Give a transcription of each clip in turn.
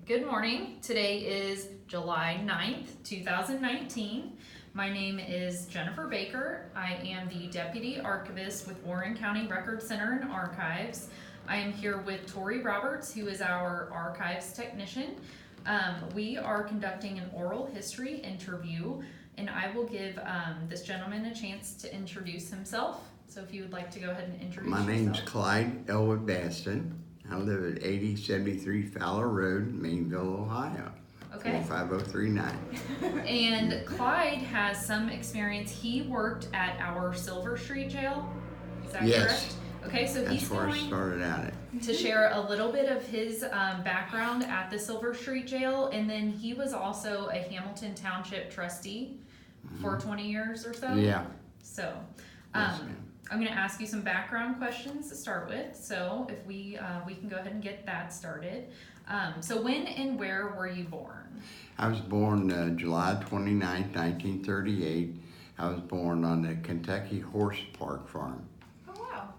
Good morning. Today is July 9th, 2019. My name is Jennifer Baker. I am the Deputy Archivist with Warren County Record Center and Archives. I am here with Tori Roberts, who is our Archives Technician. We are conducting an oral history interview, and I will give this gentleman a chance to introduce himself. So if you would like to go ahead and introduce yourself. My name's Clyde Baston. I live at 8073 Fowler Road, Mainville, Ohio. Okay. 45039. And Clyde has some experience. He worked at our Silver Street jail. Is that Yes. correct? Okay, so That's he's where I going started out at. to share a little bit of his background at the Silver Street jail, and then he was also a Hamilton Township Trustee for 20 years or so. Yeah. So, Yes, ma'am. I'm going to ask you some background questions to start with. So, if we can go ahead and get that started. So, when and where were you born? I was born July 29th, 1938. I was born on the Kentucky Horse Park Farm. Oh wow!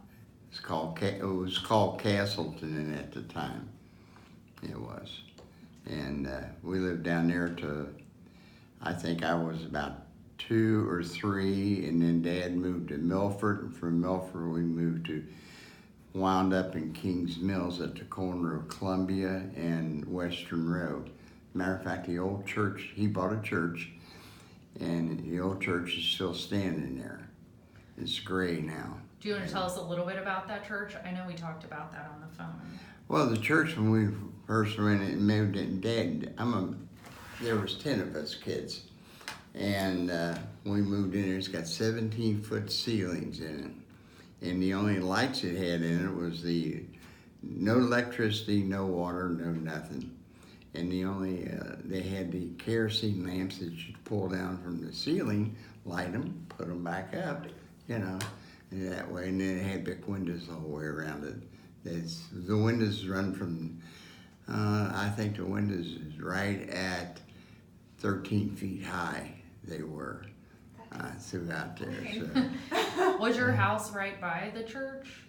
It was called Castleton at the time. It was, and we lived down there to, I think I was about 2 or 3, and then Dad moved to Milford, and from Milford we wound up in Kings Mills at the corner of Columbia and Western Road. Matter of fact, the old church, he bought a church, and the old church is still standing there. It's gray now. Do you want to tell us a little bit about that church? I know we talked about that on the phone. Well, the church, when we first went and moved in, there was 10 of us kids. And we moved in there, it's got 17-foot ceilings in it. And the only lights it had in it was no electricity, no water, no nothing. And they had the kerosene lamps that you'd pull down from the ceiling, light them, put them back up, and that way. And then it had big windows all the way around it. The windows run from, I think the windows is right at 13 feet high. They were throughout there. So. Was your house right by the church?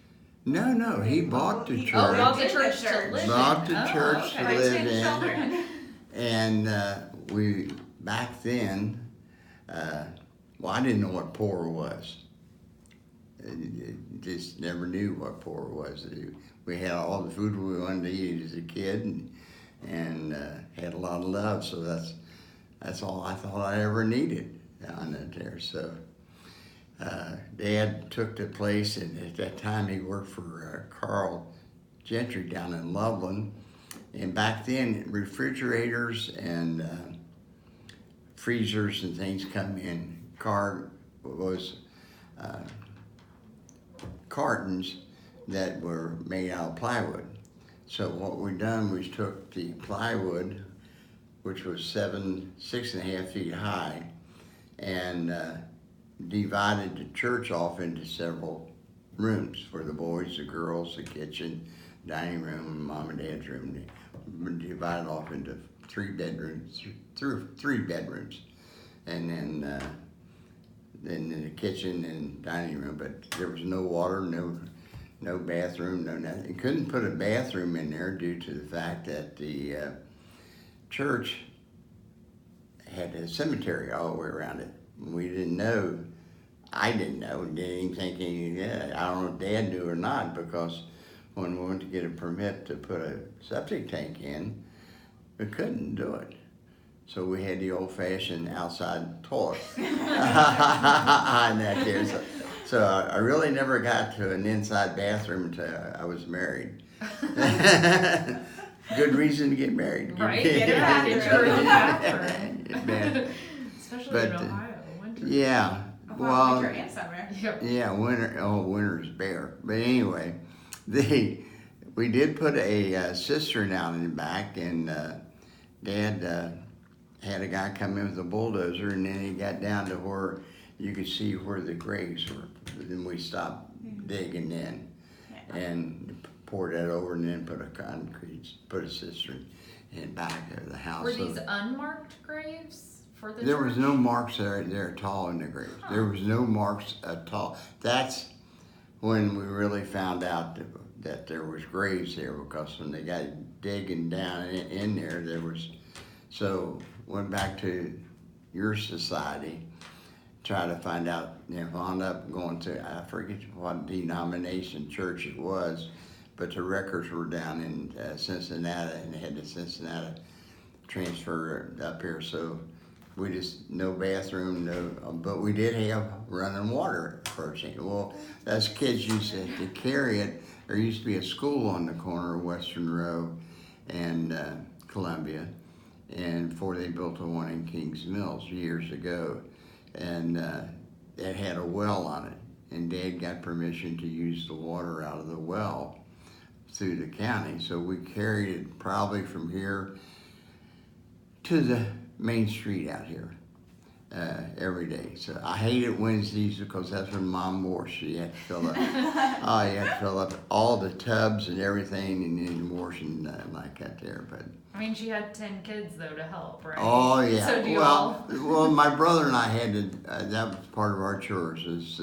No, he bought the church. Oh, bought the church to live in. Bought the church to live in. in. And we, back then, I didn't know what poor was. Just never knew what poor was. We had all the food we wanted to eat as a kid, and had a lot of love, so that's all I thought I ever needed down there. So Dad took the place, and at that time he worked for Carl Gentry down in Loveland. And back then, refrigerators and freezers and things come in. Cartons that were made out of plywood. So what we done was took the plywood, which was 6.5 feet high, and divided the church off into several rooms for the boys, the girls, the kitchen, dining room, Mom and Dad's room. They divided off into 3 bedrooms, and then the kitchen and dining room. But there was no water, no bathroom, no nothing. You couldn't put a bathroom in there due to the fact that the church had a cemetery all the way around it. We didn't know. I didn't know. Didn't even think I don't know if Dad knew or not, because when we went to get a permit to put a septic tank in, we couldn't do it. So we had the old-fashioned outside toilet. So I really never got to an inside bathroom until I was married. Good reason to get married. Right, get your own bathroom. Especially in But, Ohio, winter. Yeah. Well, winter and summer. Yep. Yeah, winter's bare. But anyway, we did put a cistern out in the back, and Dad had a guy come in with a bulldozer, and then he got down to where you could see where the graves were. Then we stopped digging in, and poured that over, and then put a cistern in back of the house. Were these unmarked graves for the There church? was no marks there at all in the grave. Huh. There was no marks at all. That's when we really found out that there was graves there, because when they got digging down in there, so went back to your society, try to find out, wound up going to, I forget what denomination church it was, but the records were down in Cincinnati, and they had the Cincinnati transfer up here, so we just, no bathroom, but we did have running water for a change. Well, as kids used to carry it, there used to be a school on the corner of Western Row and Columbia, and before they built the one in Kings Mills years ago, and it had a well on it, and Dad got permission to use the water out of the well through the county, so we carried it probably from here to the main street out here every day. So I hated Wednesdays because that's when Mom washed. You had to fill up, oh, you had to fill up all the tubs and everything, and then washing like that there. But I mean, she had 10 kids though to help, right? oh yeah. So do you well, my brother and I had to. That was part of our chores is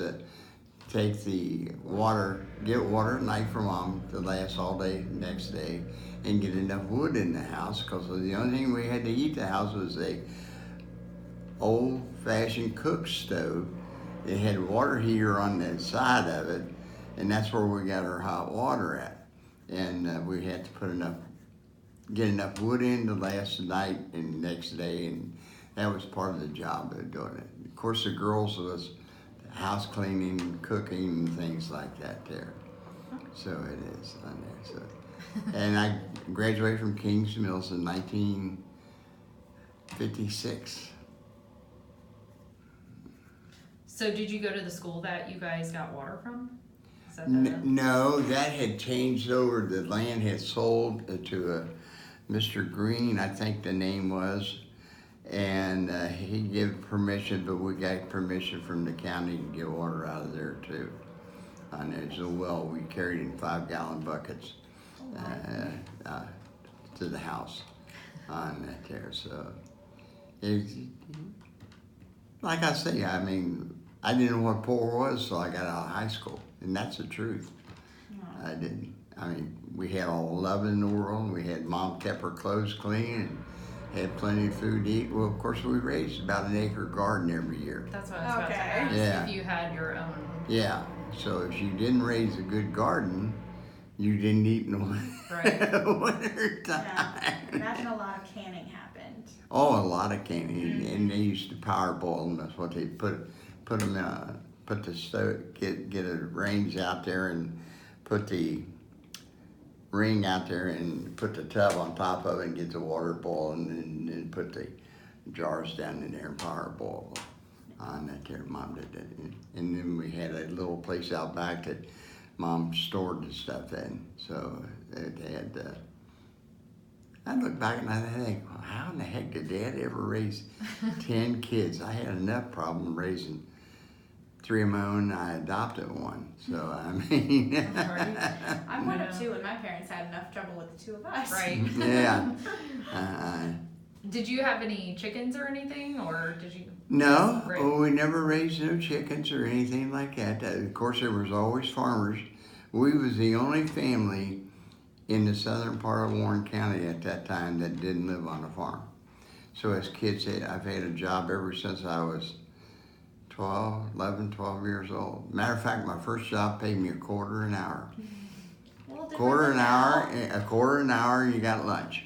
take the water, get water at night for Mom to last all day the next day, and get enough wood in the house, because the only thing we had to heat the house was a old-fashioned cook stove. It had a water heater on the side of it, and that's where we got our hot water at. And we had to get enough wood in to last the night and the next day, and that was part of the job of doing it. Of course, the girls was house cleaning, cooking, and things like that there. So it is on there. So. And I graduated from Kings Mills in 1956. So did you go to the school that you guys got water from? Is that No, that had changed over. The land had sold to Mr. Green, I think the name was, and he gave permission, but we got permission from the county to get water out of there too. And there's a well we carried in 5-gallon buckets to the house on that there. So, like I say, I mean, I didn't know what poor was, so I got out of high school, and that's the truth. I didn't. I mean, we had all the love in the world. We had Mom kept her clothes clean and had plenty of food to eat. Well, of course, we raised about an acre garden every year. That's what I was about to ask. Yeah. If you had your own. Yeah. So if you didn't raise a good garden, you didn't eat no winter time. Yeah. Imagine a lot of canning happened. Oh, a lot of canning, and they used to power boil them. That's what they put them in. Put the stove, get a range out there, and put the ring out there, and put the tub on top of it, and get the water boiling, and then put the jars down in there and power boil on that there. Mom did that, and then we had a little place out back that Mom stored the stuff in. So they had. I look back and I think, well, how in the heck did Dad ever raise 10 kids? I had enough problem raising 3 of my own, and I adopted one. So, I mean. I'm one of 2, and my parents had enough trouble with the 2 of us. Right. Yeah. Did you have any chickens or anything, or did you? No, Right. well, we never raised no chickens or anything like that. Of course, there was always farmers. We was the only family in the southern part of Warren County at that time that didn't live on a farm. So as kids, I've had a job ever since I was 12 years old. Matter of fact, my first job paid me a quarter an hour. Well, A quarter an hour, you got lunch.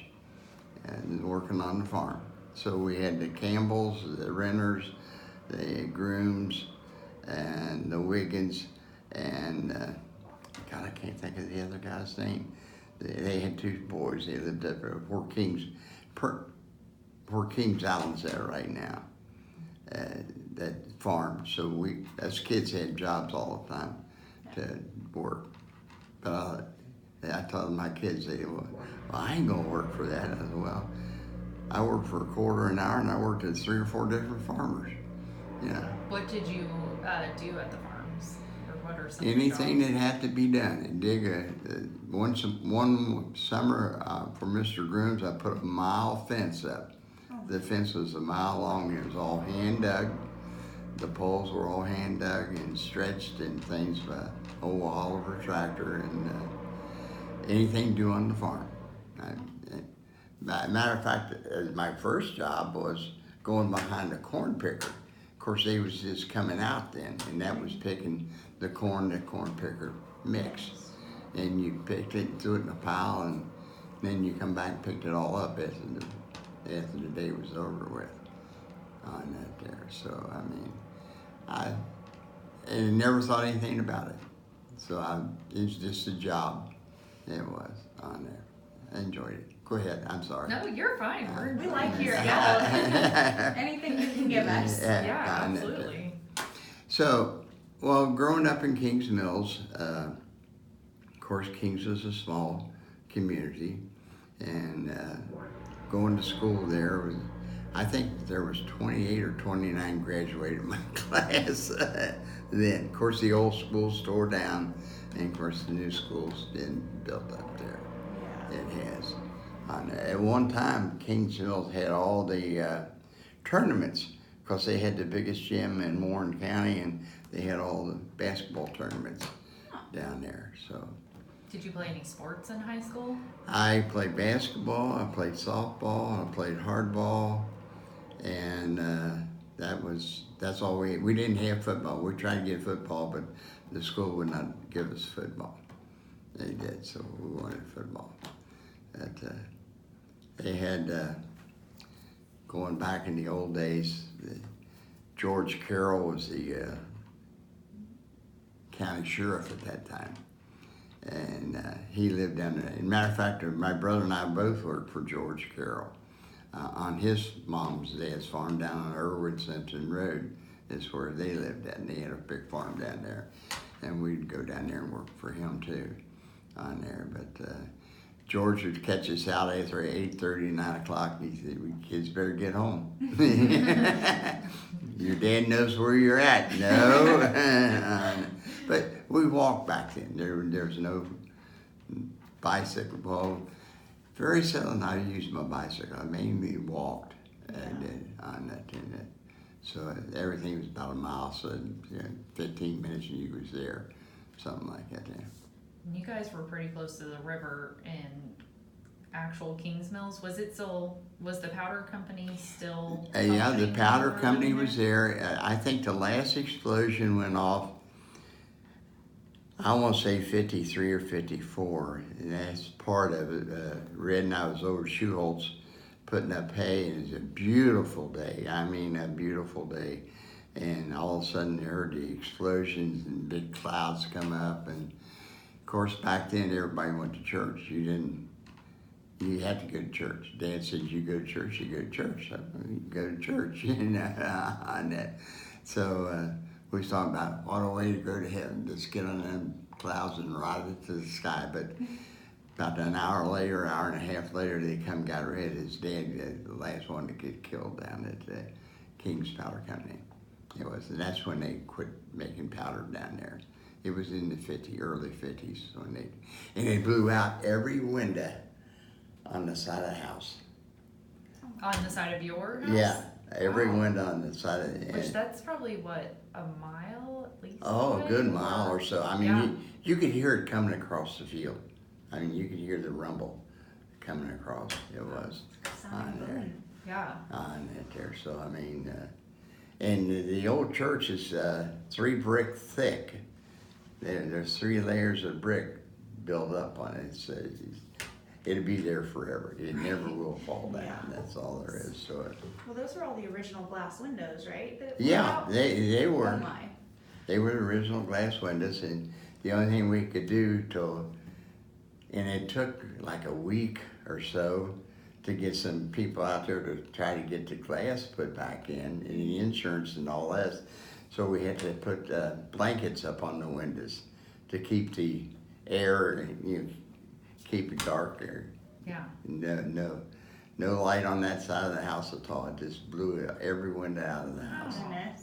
And working on the farm. So we had the Campbells, the Renters, the Grooms, and the Wiggins, and God, I can't think of the other guy's name. They had 2 boys. They lived up there where Kings Island's there right now. That farm. So we, as kids, had jobs all the time to work. But I told my kids, they well, I ain't gonna work for that. I said, well, I worked for a quarter an hour, and I worked at 3 or 4 different farmers. Yeah. What did you do at the farms, or what are some Anything jobs? that had to be done. And dig one summer for Mr. Grooms, I put a mile fence up. The fence was a mile long. It was all hand dug. The poles were all hand dug and stretched and things by old Oliver tractor and anything to do on the farm. matter of fact, my first job was going behind a corn picker. Of course, they was just coming out then, and that was picking the corn picker mix. And you picked it and threw it in a pile, and then you come back and picked it all up after the day was over with on that there. So, I mean, I never thought anything about it. So it was just a job. It was on there. I enjoyed it. Go ahead. I'm sorry. No, you're fine. We like your help. Anything you can give us. Yeah, absolutely. So, well, growing up in Kings Mills, of course, Kings was a small community, and going to school there was, I think there was 28 or 29 graduated my class then. Of course, the old schools tore down, and of course, the new schools been built up there. It has. At one time, Kings Mills had all the tournaments, because they had the biggest gym in Warren County, and they had all the basketball tournaments down there. So, Did you play any sports in high school? I played basketball, I played softball, I played hardball, and that's all we didn't have football. We tried to get football, but the school would not give us football. They did, so we wanted football. They had, going back in the old days, George Carroll was the county sheriff at that time. And he lived down there. As a matter of fact, my brother and I both worked for George Carroll on his mom's dad's farm down on Irwin Simpson Road. Is where they lived at, and they had a big farm down there. And we'd go down there and work for him too on there. But George would catch us out after 8:30, 9 o'clock. He said, "We kids better get home. Your dad knows where you're at." No. But we walked back then. There's no bicycle. Well, very seldom I used my bicycle. I mainly walked on that. So everything was about a mile, so 15 minutes and you was there, something like that. Yeah. You guys were pretty close to the river in actual Kings Mills. Was the powder company still? Yeah, the powder around company there? was there. I think the last explosion went off, I want to say 53 or 54, and that's part of it. Red and I was over at Shoeholt's putting up hay, and it was a beautiful day. I mean, a beautiful day. And all of a sudden, they heard the explosions and big clouds come up. And of course, back then, everybody went to church. You had to go to church. Dad said, "You go to church, you go to church." So you go to church, on that. So we was talking about what a way to go to heaven, just get on them clouds and ride it to the sky. But about an hour later, hour and a half later, they got Red, his dad, the last one to get killed down at the King's Powder Company. It was, and that's when they quit making powder down there. It was in the early 50s when they blew out every window on the side of the house. On the side of your house? Yeah, every window on the side of the Which that's probably what, a mile at least? Oh, a away? good mile or so. I mean, Yeah. you could hear it coming across the field. I mean, you could hear the rumble coming across. It was on there. Yeah. On it there. So, I mean, and the old church is 3 brick thick. There's 3 layers of brick built up on it. It'll be there forever. It never will fall down. Yeah. That's all there is to it. Well, those were all the original glass windows, right? that were Yeah, out? they were. Oh my. They were the original glass windows, and the only thing we could do and it took like a week or so to get some people out there to try to get the glass put back in, and the insurance and all that. So we had to put blankets up on the windows to keep the air, keep it dark there. Yeah. No light on that side of the house at all. It just blew every window out of the house. Goodness.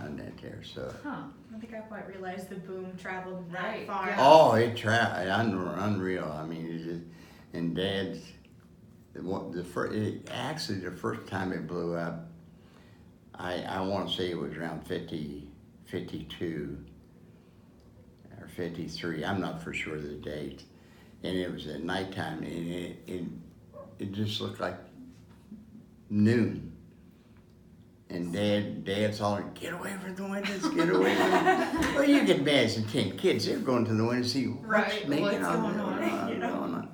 On that there, so. Huh. I don't think I quite realized the boom traveled that Right, far. yeah. Oh, it traveled, unreal. I mean, it just, and Dad's, actually the first time it blew up, I want to say it was around 52 or 53. I'm not for sure of the date. And it was at nighttime, and it just looked like noon. And Dad's all, get away from the windows, get away from the Well, you can imagine 10 kids, they're going to the window to see what's Right, making what's on going on, you know? going on.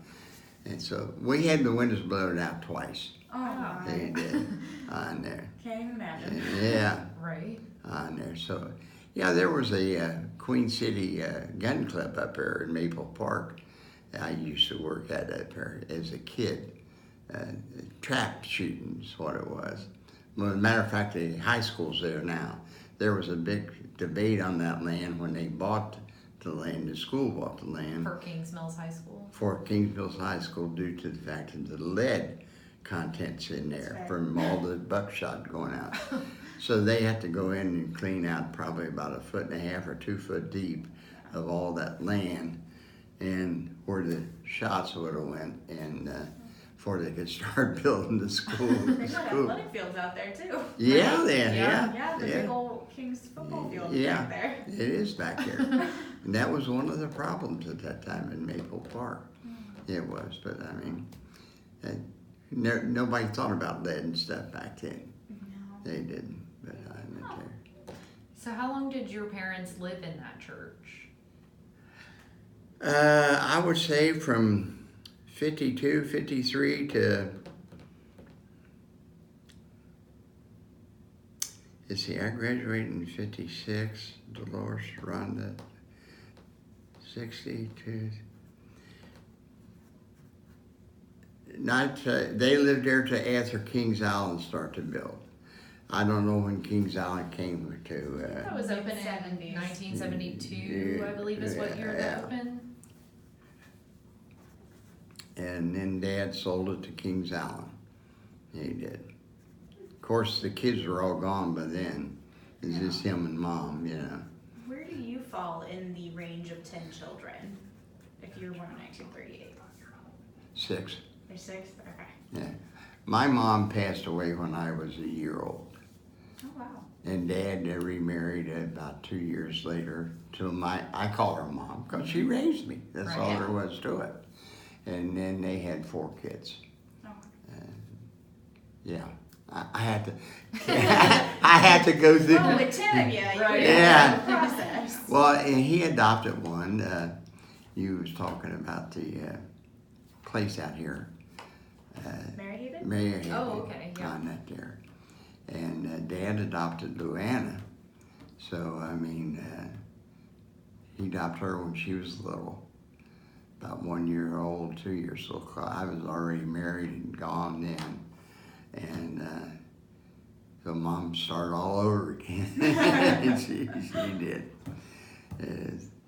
And so we had the windows blown out twice. Oh, Wow. my. They did on there. Can't even imagine. Yeah, Right. on there. So, yeah, there was a Queen City gun club up there in Maple Park. I used to work at up there as a kid. Trap shooting is what it was. Well, as a matter of fact, the high school's there now. There was a big debate on that land when they bought the land, the school bought the land For Kings Mills High School. for Kings Mills High School due to the fact that the lead contents in there That's right. from all the buckshot going out. So they had to go in and clean out probably about 1.5 feet or 2 foot deep of all that land and where the shots would have went and before they could start building the school. They got athletic fields out there too. Yeah, Yeah, the big old Kings football field Yeah. back there. It is back there. And that was one of the problems at that time in Maple Park. It was, but I mean, nobody thought about lead and stuff back then. No. They didn't, but I went there. So how long did your parents live in that church? I would say from 52, 53 to, let's see, I graduated in 56, Dolores, Rhonda, 62. They lived there to after Kings Island started to build. I don't know when Kings Island came to. That was open in 70s. 1972, I believe is what year that opened. And then Dad sold it to Kings Island. He did. Of course, the kids were all gone by then. It's just him and Mom, you know. Where do you fall in the range of 10 children? If you were born in 1938. 6. You're 6? Okay. Yeah. My mom passed away when I was a year old. Oh, wow. And Dad remarried about 2 years later to I call her Mom because she raised me. That's Right. all there was to it. And then they had 4 kids. Oh. Yeah, I had to. I had to go through. Well, with 10 of you, Right. Yeah. process. Well, and he adopted one. You was talking about the place out here, Mary Haven? Mayor. Oh, okay, yeah. On that there, and Dad adopted Luana. So I mean, he adopted her when she was little. About 1 year old, 2 years old. I was already married and gone then. And so Mom started all over again. she did.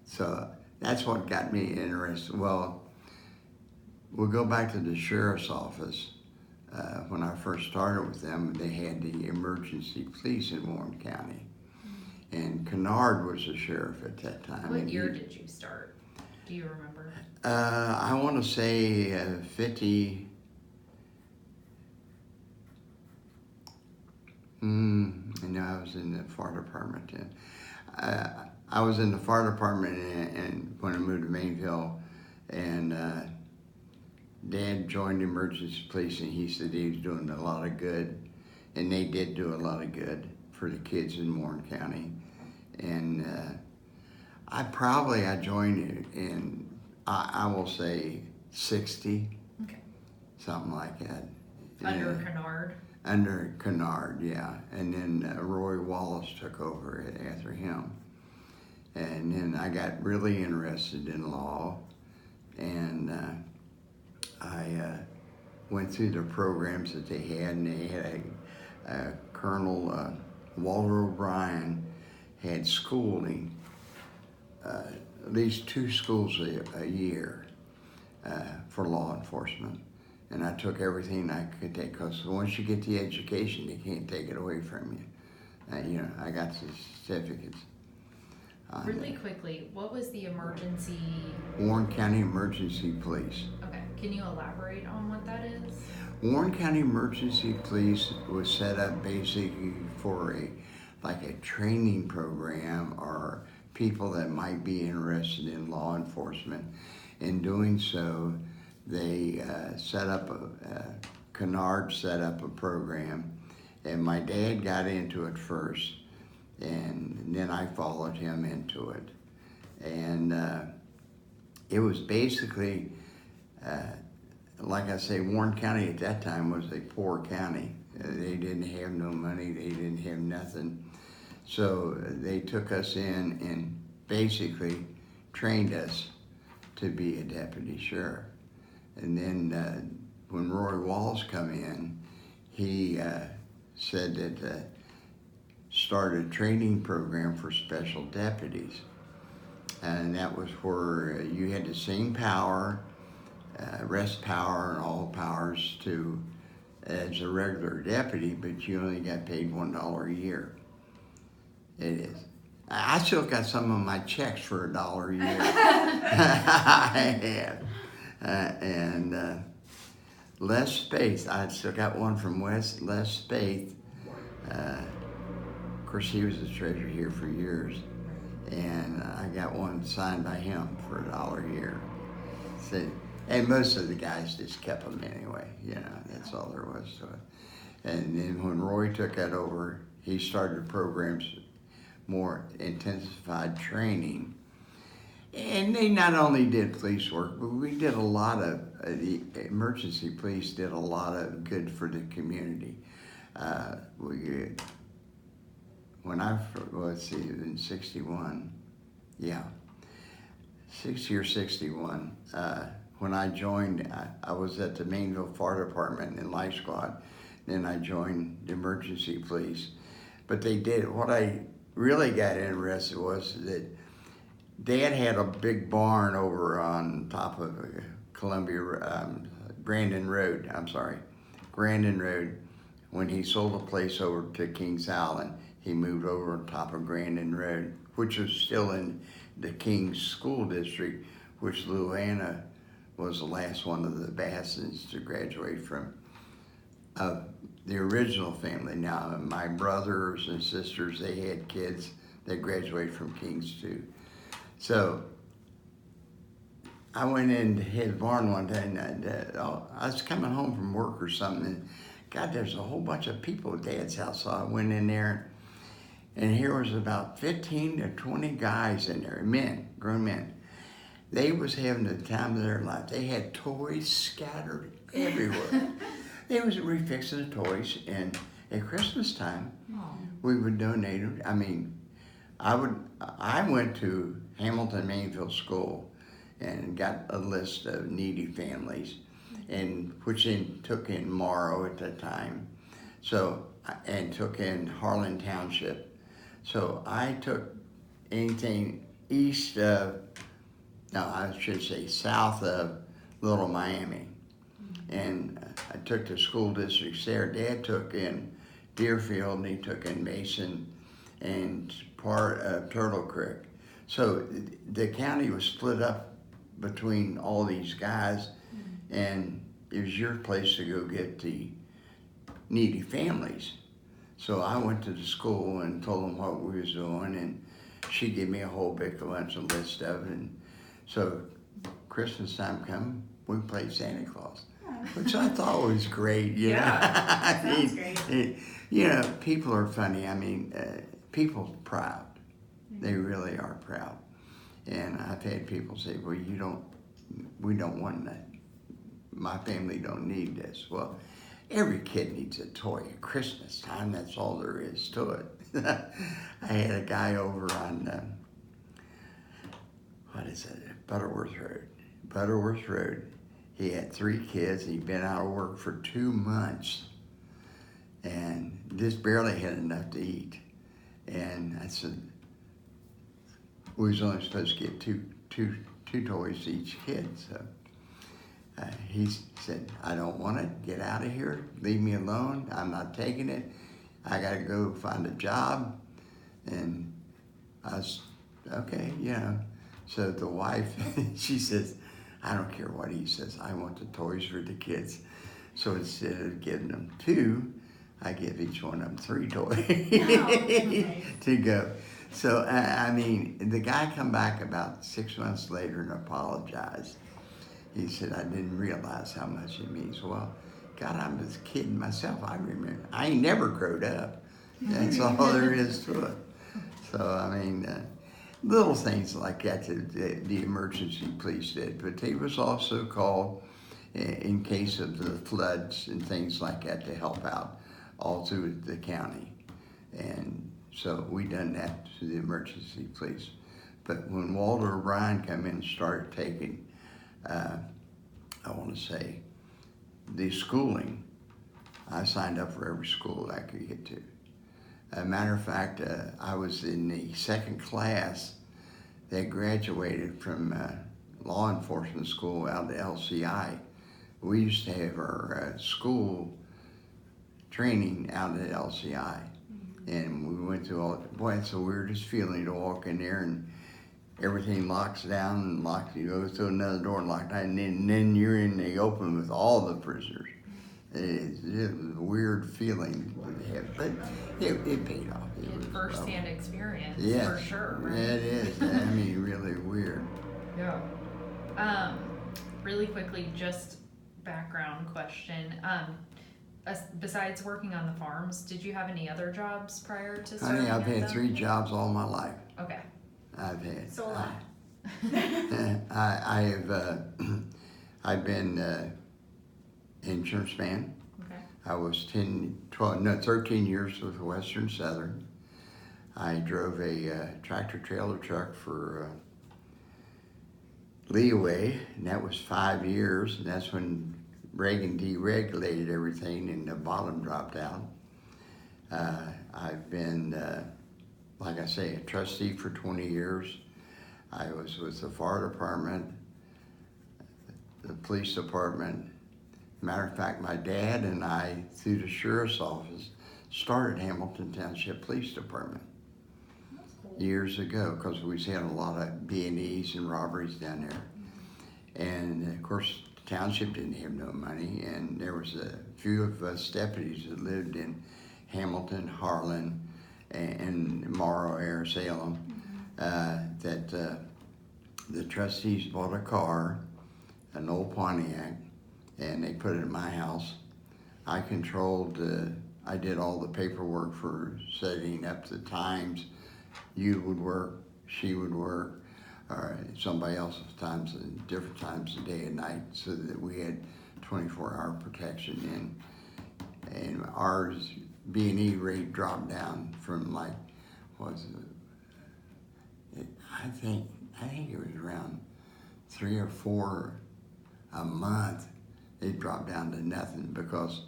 So that's what got me interested. Well, we'll go back to the sheriff's office. When I first started with them, they had the emergency police in Warren County. And Kennard was the sheriff at that time. What and year did you start? Do you remember? I want to say 50. I know I was in the fire department then. I was in the fire department and when I moved to Mainville, and Dad joined the emergency police, and he said he was doing a lot of good, and they did do a lot of good for the kids in Warren County. And I joined in. I will say 60, Okay. something like that. Under Yeah. Kennard? Under Kennard, yeah. And then Roy Wallace took over after him. And then I got really interested in law, and I went through the programs that they had, and they had a Colonel Walter O'Brien had schooling, at least 2 schools a year for law enforcement. And I took everything I could take, because once you get the education, they can't take it away from you. You know, I got the certificates. Really quickly, what was the emergency? Warren County Emergency Police. Okay, can you elaborate on what that is? Warren County Emergency Police was set up basically for a training program, or people that might be interested in law enforcement. In doing so, they Kennard set up a program, and my dad got into it first, and then I followed him into it. And it was basically, like I say, Warren County at that time was a poor county. They didn't have no money, they didn't have nothing. So they took us in and basically trained us to be a deputy sheriff. And then when Roy Walls come in, he said that started a training program for special deputies. And that was where you had the same power, arrest power and all powers as a regular deputy, but you only got paid $1 a year. It is. I still got some of my checks for $1 a year. I have. And Les Spaeth, I still got one from Les Spaeth. Of course, he was the treasurer here for years. And I got one signed by him for $1 a year. So, and most of the guys just kept them anyway, you know, that's all there was to it. And then when Roy took that over, he started programs, more intensified training. And they not only did police work, but we did a lot of, the emergency police did a lot of good for the community. When I, let's see, in 61, yeah, 60 or 61, when I joined, I was at the Mainville Fire Department in Life Squad. Then I joined the emergency police. But they did, what I really got interested was that Dad had a big barn over on top of Grandin Road. When he sold the place over to Kings Island, he moved over on top of Grandin Road, which was still in the Kings School District, which Luana was the last one of the Bastons to graduate from the original family. Now, my brothers and sisters, they had kids that graduated from Kings too. So I went into his barn one day, and I was coming home from work or something, and God, there's a whole bunch of people at Dad's house. So I went in there, and here was about 15 to 20 guys in there, men, grown men. They was having the time of their life. They had toys scattered everywhere. They was refixing the toys, and at Christmas time, we would donate them. I mean, I went to Hamilton Mainville School and got a list of needy families, and which took in Morrow at the time, and took in Hamilton Township. So I took anything east of, no, I should say south of Little Miami, and I took the school districts there. Dad took in Deerfield, and he took in Mason, and part of Turtle Creek. So the county was split up between all these guys, and it was your place to go get the needy families. So I went to the school and told them what we was doing, and she gave me a whole big bunch of list of it. And so Christmas time come, we played Santa Claus, which I thought was great, you know. I sounds mean, great. you know, people are funny. I mean, people are proud. They really are proud. And I've had people say, well, we don't want that. My family don't need this. Well, every kid needs a toy at Christmas time. That's all there is to it. I had a guy over on, Butterworth Road. He had 3 kids. He'd been out of work for 2 months and just barely had enough to eat. And I said, we was only supposed to get two toys to each kid. So he said, I don't want it. Get out of here. Leave me alone. I'm not taking it. I got to go find a job. And I was, okay, you know. So the wife, she says, I don't care what he says. I want the toys for the kids. So instead of giving them 2, I give each one of them 3 toys to go. So, I mean, the guy come back about 6 months later and apologized. He said, I didn't realize how much it means. Well, God, I'm just kidding myself. I remember. I ain't never growed up. That's all there is to it. So, I mean, little things like that the emergency police did. But they was also called in case of the floods and things like that to help out all through the county. And so we done that to the emergency police. But when Walter O'Brien come in and started taking, I want to say, the schooling, I signed up for every school I could get to. As a matter of fact, I was in the second class that graduated from law enforcement school out of LCI. We used to have our school training out at LCI. And we went through all, boy, it's the weirdest feeling to walk in there and everything locks down and locks, you go through another door and locked down, and then you're in the open with all the prisoners. It was a weird feeling to have, but it paid off. It was First-hand experience, yes, for sure. Right? It is. I mean, really weird. Yeah. Really quickly, just background question. Besides working on the farms, did you have any other jobs prior to starting? Honey, I've had them? 3 jobs all my life. Okay. I've had. So a lot. I've been insurance man. Okay. I was 13 years with Western Southern. I drove a tractor trailer truck for Leeway, and that was 5 years, and that's when Reagan deregulated everything and the bottom dropped out. I've been, like I say, a trustee for 20 years. I was with the fire department, the police department. Matter of fact, my dad and I, through the sheriff's office, started Hamilton Township Police Department years ago because we had a lot of B&Es and robberies down there. And of course, the township didn't have no money, and there was a few of us deputies that lived in Hamilton, Harlan, and Morrow, Air, Salem, that the trustees bought a car, an old Pontiac, and they put it in my house. I controlled, I did all the paperwork for setting up the times. You would work, she would work, or somebody else's times, different times of day and night, so that we had 24-hour protection. And ours B&E rate dropped down from like, what was it? I think it was around 3 or 4 a month. It dropped down to nothing because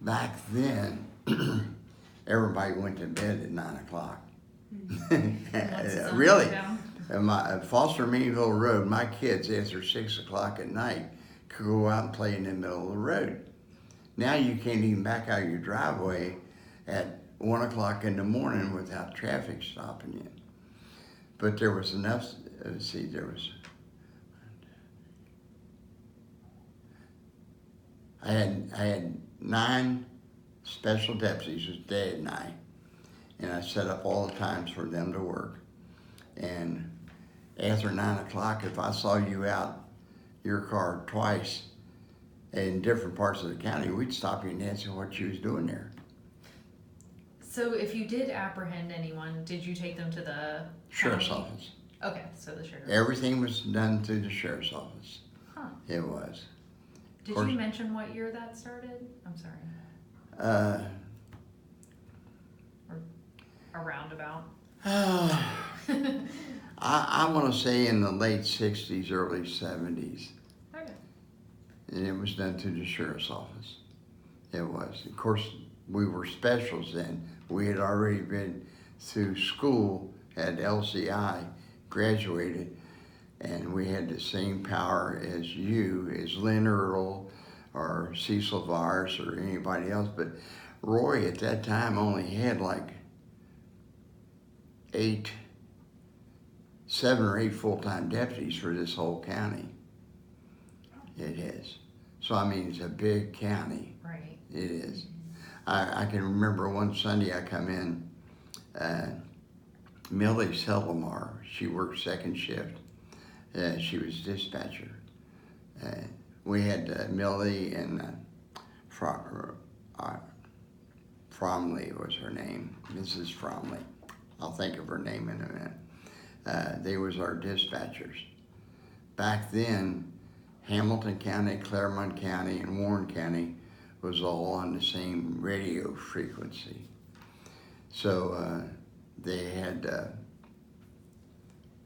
back then everybody went to bed at 9 o'clock. Really, my Foster Meanville Road, my kids after 6 o'clock at night could go out and play in the middle of the road. Now you can't even back out your driveway at 1 o'clock in the morning without traffic stopping you. But there was enough, I had 9 special deputies, it was Dad and I set up all the times for them to work. And after 9 o'clock, if I saw you out your car twice in different parts of the county, we'd stop you and ask you what you was doing there. So if you did apprehend anyone, did you take them to the Sheriff's county? office. Okay, so the sheriff. Everything was done through the sheriff's office. Huh. It was. Did you mention what year that started? I'm sorry. Or around about? I want to say in the late 60s, early 70s. Okay. And it was done through the sheriff's office. It was. Of course, we were specials then. We had already been through school at LCI, graduated, and we had the same power as Lynn Earl or Cecil Vars or anybody else. But Roy at that time only had like 7 or 8 full-time deputies for this whole county. It is. So I mean, it's a big county. Right. It is. I can remember one Sunday I come in, Millie Selamar, she worked second shift. She was dispatcher. we had Millie and Fromley was her name, Mrs. Fromley. I'll think of her name in a minute. They was our dispatchers. Back then, Hamilton County, Claremont County, and Warren County was all on the same radio frequency. So they had, of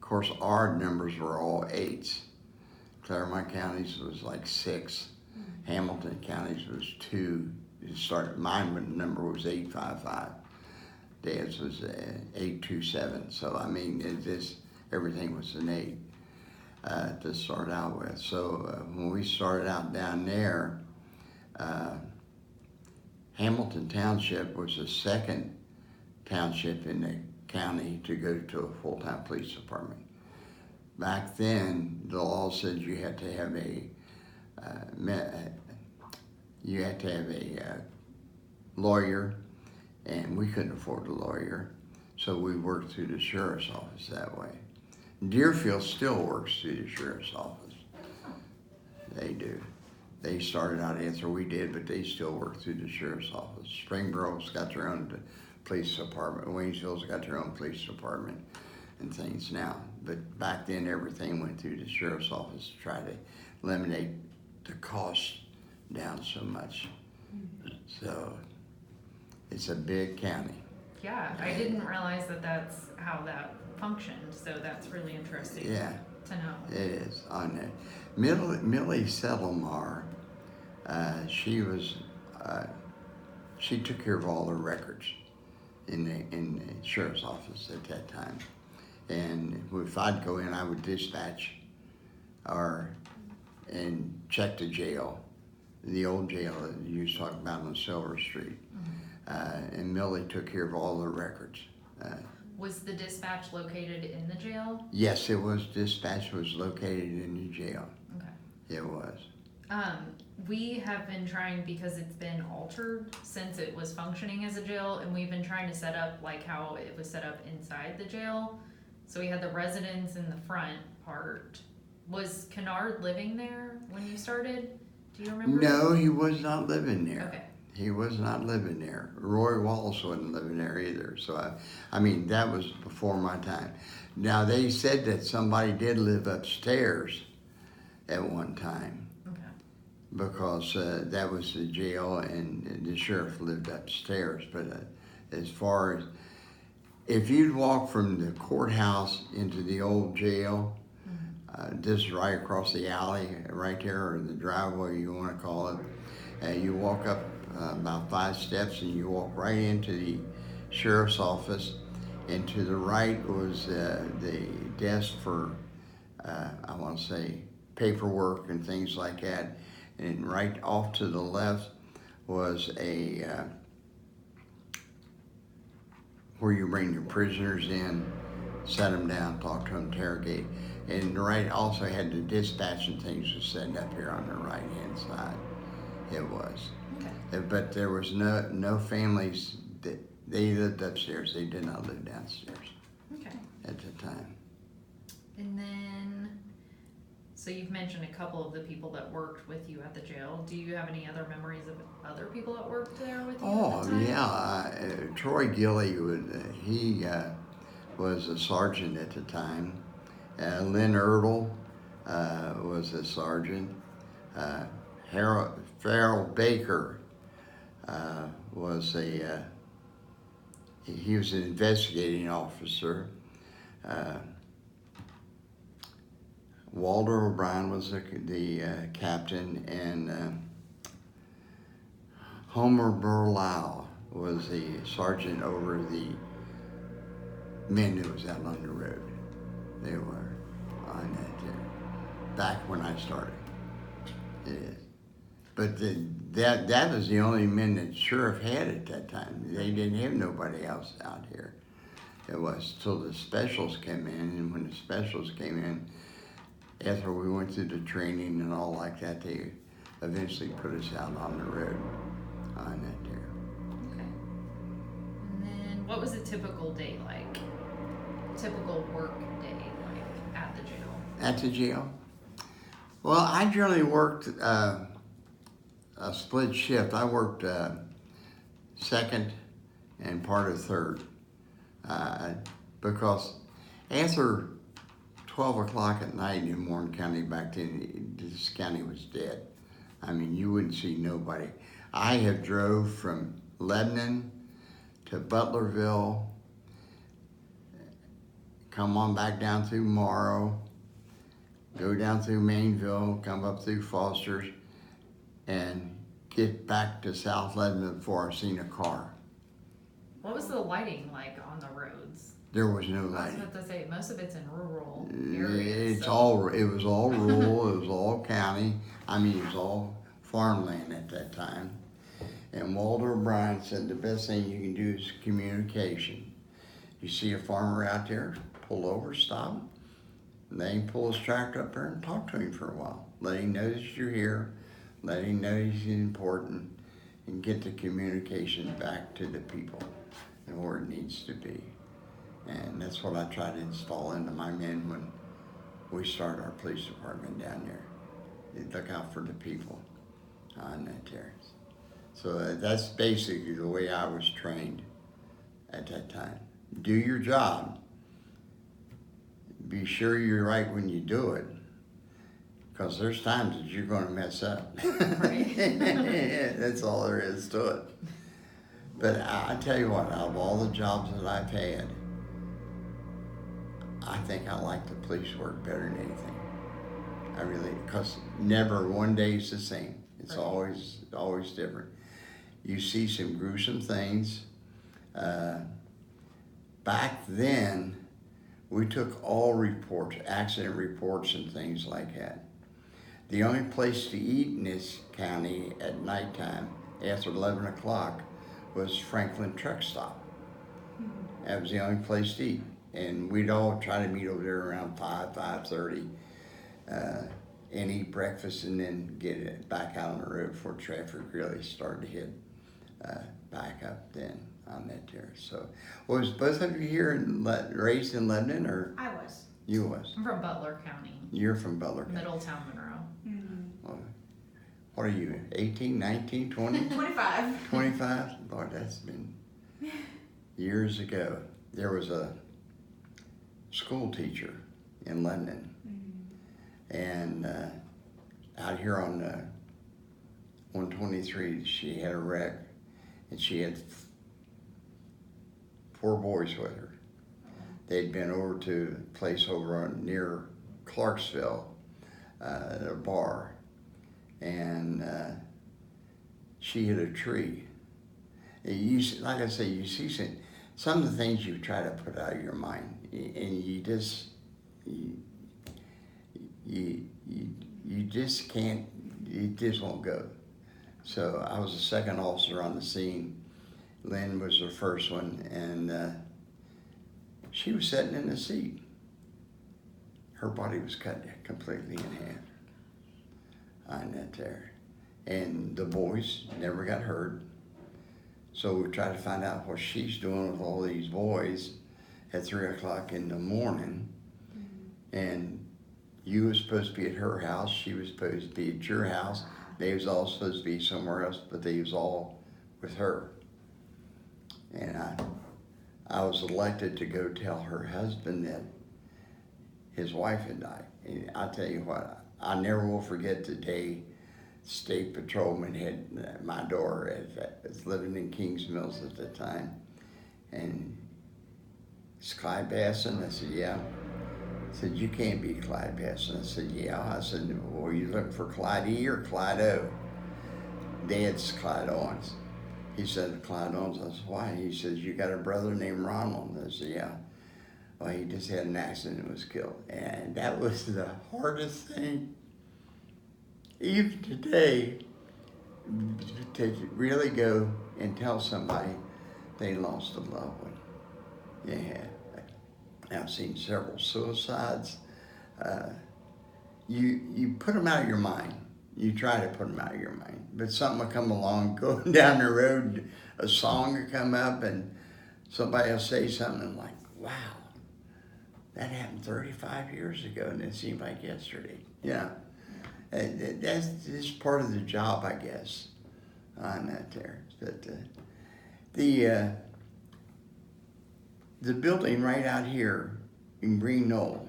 course, our numbers were all 8s. Claremont County's was like 6. Hamilton County's was 2. Mine number was 855. Dad's was 827. So I mean, everything was an 8 to start out with. So when we started out down there, Hamilton Township was the second township in the county to go to a full-time police department. Back then, the law said you had to have a lawyer, and we couldn't afford a lawyer, so we worked through the sheriff's office that way. Deerfield still works through the sheriff's office. They do. They started out after we did, but they still work through the sheriff's office. Springboro's got their own police department. Waynesville's got their own police department and things now. But back then, everything went through the sheriff's office to try to eliminate the cost down so much. So it's a big county. Yeah, I didn't realize that that's how that functioned, so that's really interesting to know. It is on that. Millie Settlemar, she took care of all the records in the sheriff's office at that time. And if I'd go in, I would dispatch and check the jail, the old jail that you was talking about on Silver Street. And Millie took care of all the records. Was the dispatch located in the jail? Yes, it was. Dispatch was located in the jail. Okay. It was. We have been trying, because it's been altered since it was functioning as a jail, and we've been trying to set up like how it was set up inside the jail. So we had the residents in the front part. Was Kennard living there when you started? Do you remember? No, he was not living there. Okay. He was not living there. Roy Wallace wasn't living there either. So, I mean, that was before my time. Now, they said that somebody did live upstairs at one time. Okay. Because that was the jail and the sheriff lived upstairs. But as far as, if you'd walk from the courthouse into the old jail, this is right across the alley, right there, or the driveway you want to call it. You walk up about 5 steps and you walk right into the sheriff's office, and to the right was the desk for, I want to say, paperwork and things like that. And right off to the left was where you bring your prisoners in, set them down, talk to them, interrogate. And right also had the dispatch and things was set up here on the right-hand side. It was. Okay. But there was no families that they lived upstairs. They did not live downstairs. Okay. At the time. And then, so you've mentioned a couple of the people that worked with you at the jail. Do you have any other memories of other people that worked there with you at the time? Yeah. Troy Gilly, he was a sergeant at the time. Lynn Erdl was a sergeant. Farrell Baker was he was an investigating officer. Walter O'Brien was the captain, and Homer Burlau was the sergeant over the men that was out on the road. They were on that there, back when I started. It is. But that was the only men that sheriff had at that time. They didn't have nobody else out here. It was till the specials came in, and when the specials came in, after we went through the training and all like that, they eventually put us out on the road on that there. Okay. And then, what was a typical day like? Typical work day like at the jail? At the jail? Well, I generally worked a split shift. I worked second and part of third because after 12 o'clock at night in Warren County back then, this county was dead. I mean, you wouldn't see nobody. I have drove from Lebanon to Butlerville, come on back down through Morrow, go down through Mainville, come up through Foster's, and get back to South Lebanon before I seen a car. What was the lighting like on the roads? There was no I was lighting. about to say, most of it's in rural areas. It was so- all rural, it was all county. I mean, it was all farmland at that time. And Walter O'Brien said the best thing you can do is communication. You see a farmer out there, pull over, stop, and then pull his tractor up there and talk to him for a while. Let him know that you're here, let him know he's important, and get the communication back to the people and where it needs to be. And that's what I try to install into my men when we start our police department down there. You look out for the people on that there. So that's basically the way I was trained at that time. Do your job. Be sure you're right when you do it, because there's times that you're going to mess up. Right. That's all there is to it. But I tell you what, out of all the jobs that I've had, I think I like the police work better than anything. I really, because never one day is the same. It's Right. always different. You see some gruesome things. Back then, we took all reports, accident reports and things like that. The only place to eat in this county at nighttime after 11 o'clock was Franklin Truck Stop. That was the only place to eat. And we'd all try to meet over there around 5:30, and eat breakfast and then get it back out on the road before traffic really started to hit back up then on that there. So, was both of you here raised in Lebanon, or I was. you was? I'm from Butler County, You're from Butler County. Middletown, Monroe. Well, what are you, 18, 19, 20? 25. 25? Lord, that's been years ago. There was a school teacher in London, and out here on 123, she had a wreck, and she had 4 boys with her. They'd been over to a place over near Clarksville, at a bar, and she hit a tree. Like I say, you see some of the things you try to put out of your mind, and you just can't, it just won't go. So I was the second officer on the scene. Lynn was the first one, and she was sitting in the seat. Her body was cut completely in half on that there. And the boys never got hurt. So we tried to find out what she's doing with all these boys at 3 o'clock in the morning. And you was supposed to be at her house, she was supposed to be at your house. They was all supposed to be somewhere else, but they was all with her. And I was elected to go tell her husband that his wife had died. And I tell you what, I never will forget the day state patrolman hit my door. I was living in Kings Mills at the time. And it's Clyde Baston? I said, yeah. He said, you can't be Clyde Baston. I said, yeah. I said, well, you looking for Clyde E or Clyde O? Dad's Clyde Owens. He said, Clyde Owens. I said, why? He says, you got a brother named Ronald? I said, yeah. Well, he just had an accident and was killed. And that was the hardest thing, even today, to really go and tell somebody they lost a loved one. Yeah. I've seen several suicides. You put them out of your mind. You try to put them out of your mind. But something will come along, going down the road, a song will come up, and somebody will say something like, wow, that happened 35 years ago, and it seemed like yesterday. Yeah. That's just part of the job, I guess, on that there. But the building right out here in Green Knoll,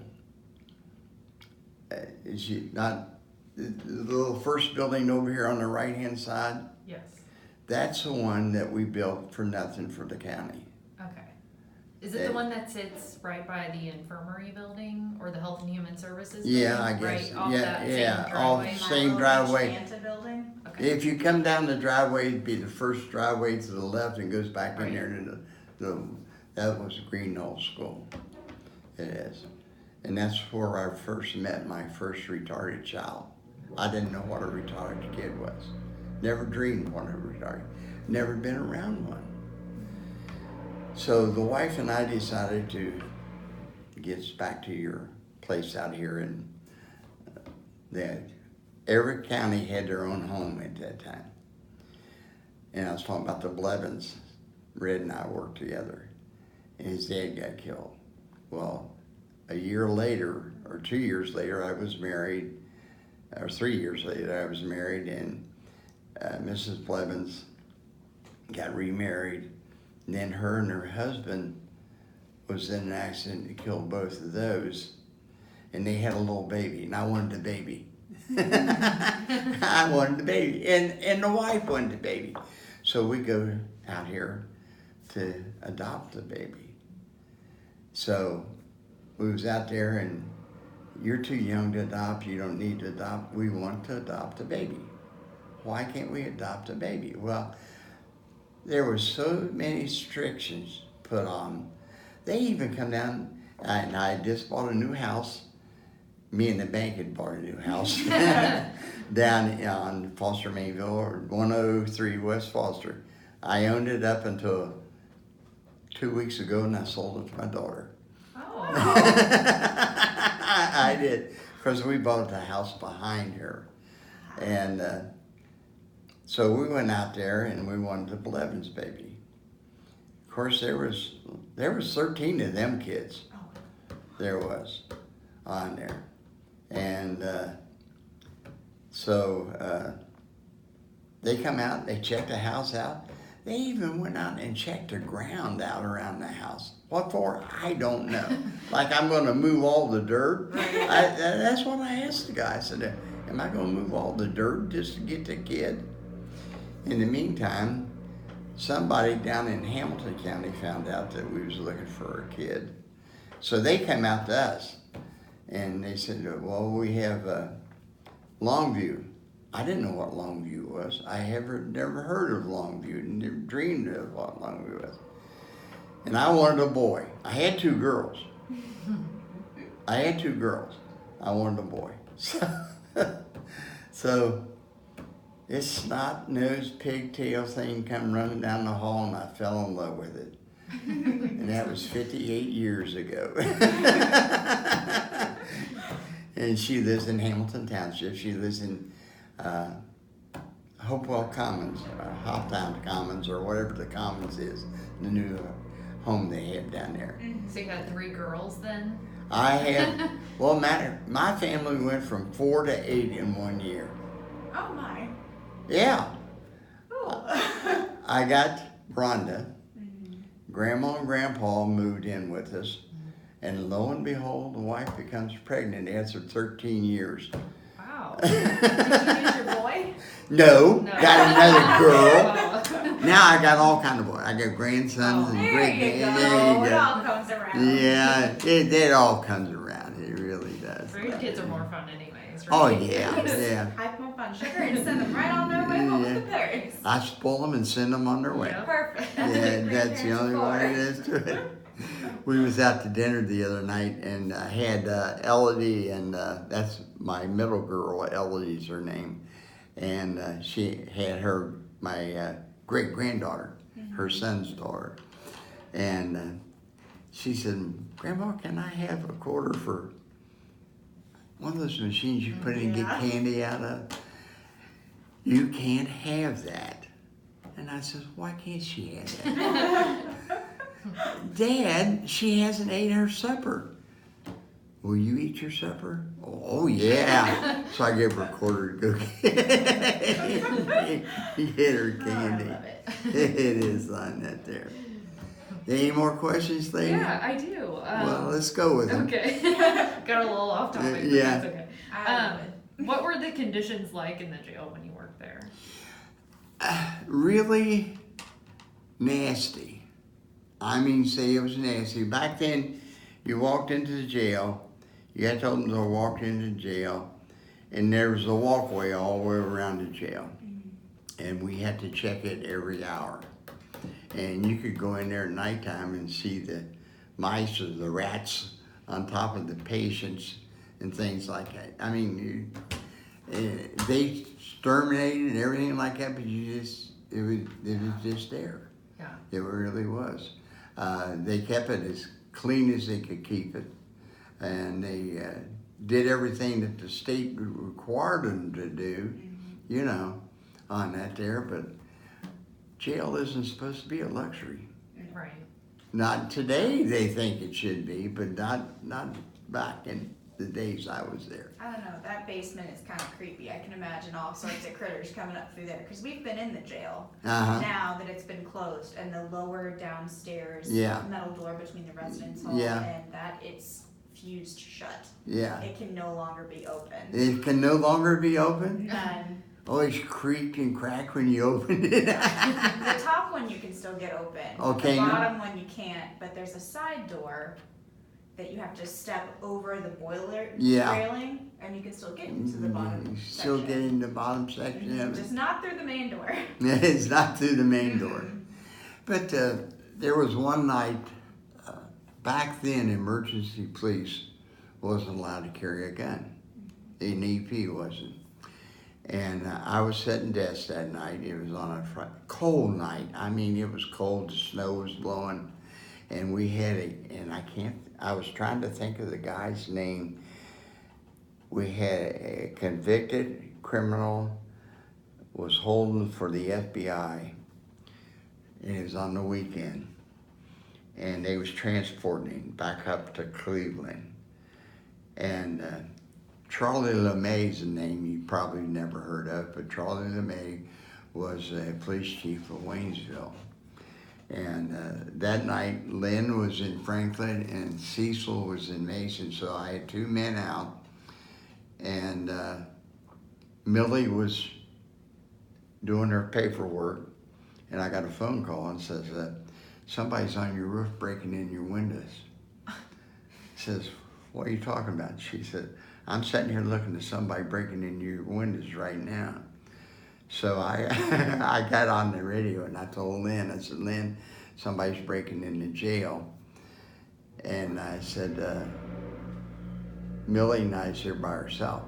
is not the little first building over here on the right-hand side? Yes. That's the one that we built for nothing for the county. Okay. Is it the one that sits right by the infirmary building or the Health and Human Services building? Yeah, I guess. Right off Yeah, that yeah, same off driveway? same driveway. Shanta building? Okay. If you come down the driveway, it'd be the first driveway to the left and goes back in Right. there to that was Green Knoll School. It is. And that's where I first met my first retarded child. I didn't know what a retarded kid was. Never dreamed what a retarded. Never been around one. So the wife and I decided to get us back to your place out here, and every county had their own home at that time. And I was talking about the Blevins. Red and I worked together, and his dad got killed. Well, a year later, or 2 years later, I was married, or 3 years later, I was married, and Mrs. Blevins got remarried. And then her and her husband was in an accident that killed both of those, and they had a little baby, and I wanted the baby. I wanted the baby, and the wife wanted the baby. So we go out here to adopt the baby. So we was out there, and you're too young to adopt, you don't need to adopt, we want to adopt a baby. Why can't we adopt a baby? Well, there were so many restrictions put on. They even come down, and I had just bought a new house. Me and the bank had bought a new house down on Foster Mainville, or 103 West Foster. I owned it up until 2 weeks ago, and I sold it to my daughter. Oh. I did, because we bought the house behind her. And so we went out there, and we wanted the Blevins baby. Of course, there was 13 of them kids. There was on there. And so they come out, they checked the house out. They even went out and checked the ground out around the house. What for? I don't know. Like I'm going to move all the dirt? That's what I asked the guy. I said, am I going to move all the dirt just to get the kid? In the meantime, somebody down in Hamilton County found out that we was looking for a kid. So they came out to us, and they said, well, we have Longview. I didn't know what Longview was. I never heard of Longview, never dreamed of what Longview was. And I wanted a boy. I had 2 girls. I wanted a boy. So this snot-nosed pigtail thing come running down the hall, and I fell in love with it. And that was 58 years ago. And she lives in Hamilton Township. She lives in Hopewell Commons, Hoptown Commons, or whatever the Commons is, the new home they have down there. So you had 3 girls then? I had, well, my family went from 4 to 8 in 1 year. Oh my. Yeah. Cool. I got Rhonda. Grandma and Grandpa moved in with us, and lo and behold, the wife becomes pregnant after 13 years. Wow. Did you use your boy? No, got another girl. Wow. Now I got all kind of boys. I got grandsons and There great you go. grandsons. It all comes around. Yeah, it all comes around. It really does. Kids are more fun anyways, right? Oh yeah, yeah. Hype them up on sugar and send them right on their way home with the berries. I spoil them and send them on their way. Yeah. Perfect. That's Yeah, what that's the only way it is to it. We was out to dinner the other night, and I had Elodie, and that's my middle girl. Elodie's her name, and she had my great granddaughter, her son's daughter, and she said, "Grandma, can I have a quarter for one of those machines you put in and get candy out of?" "You can't have that." And I said, "Why can't she have that?" "Dad, she hasn't ate her supper." will you eat your supper? Oh yeah. So I gave her a quarter to go get her candy. I love it. It is on that there. Any more questions, lady? Yeah, I do. Well, let's go with them. Okay. Got a little off topic, but Yeah. that's okay. I love it. What were the conditions like in the jail when you worked there? Really nasty. I mean, say it was nasty. Back then, you walked into the jail, you got to open the door, walked into jail, and there was a walkway all the way around the jail. And we had to check it every hour. And you could go in there at nighttime and see the mice or the rats on top of the patients and things like that. I mean, they exterminated and everything like that, but it was just there. Yeah. It really was. They kept it as clean as they could keep it, and they did everything that the state required them to do, you know, on that there. But jail isn't supposed to be a luxury. Right. Not today. They think it should be, but not back in the days I was there. I don't know, that basement is kind of creepy. I can imagine all sorts of critters coming up through there, because we've been in the jail now that it's been closed, and the lower downstairs metal door between the residence hall and that it's fused shut. Yeah. It can no longer be open. It can no longer be open? None. Always creaked and cracked when you opened it. The top one you can still get open. Okay. The bottom one you can't, but there's a side door that you have to step over the boiler railing, and you can still get into the bottom Still get in the bottom section of it. Just not through the main door. It's not through the main door. But there was one night, back then emergency police wasn't allowed to carry a gun. An EP wasn't. And I was setting desk that night. It was on a cold night. I mean, it was cold, the snow was blowing. And we had I was trying to think of the guy's name. We had a convicted criminal, was holding for the FBI. And it was on the weekend. And they was transporting him back up to Cleveland. And Charlie LeMay's a name you probably never heard of, but Charlie LeMay was a police chief of Waynesville. And that night, Lynn was in Franklin and Cecil was in Mason, so I had two men out. And Millie was doing her paperwork, and I got a phone call and says, somebody's on your roof breaking in your windows. Says, what are you talking about? She said, I'm sitting here looking at somebody breaking in your windows right now. So I got on the radio and I told Lynn, I said, Lynn, somebody's breaking into jail. And I said, Millie and I's here by herself.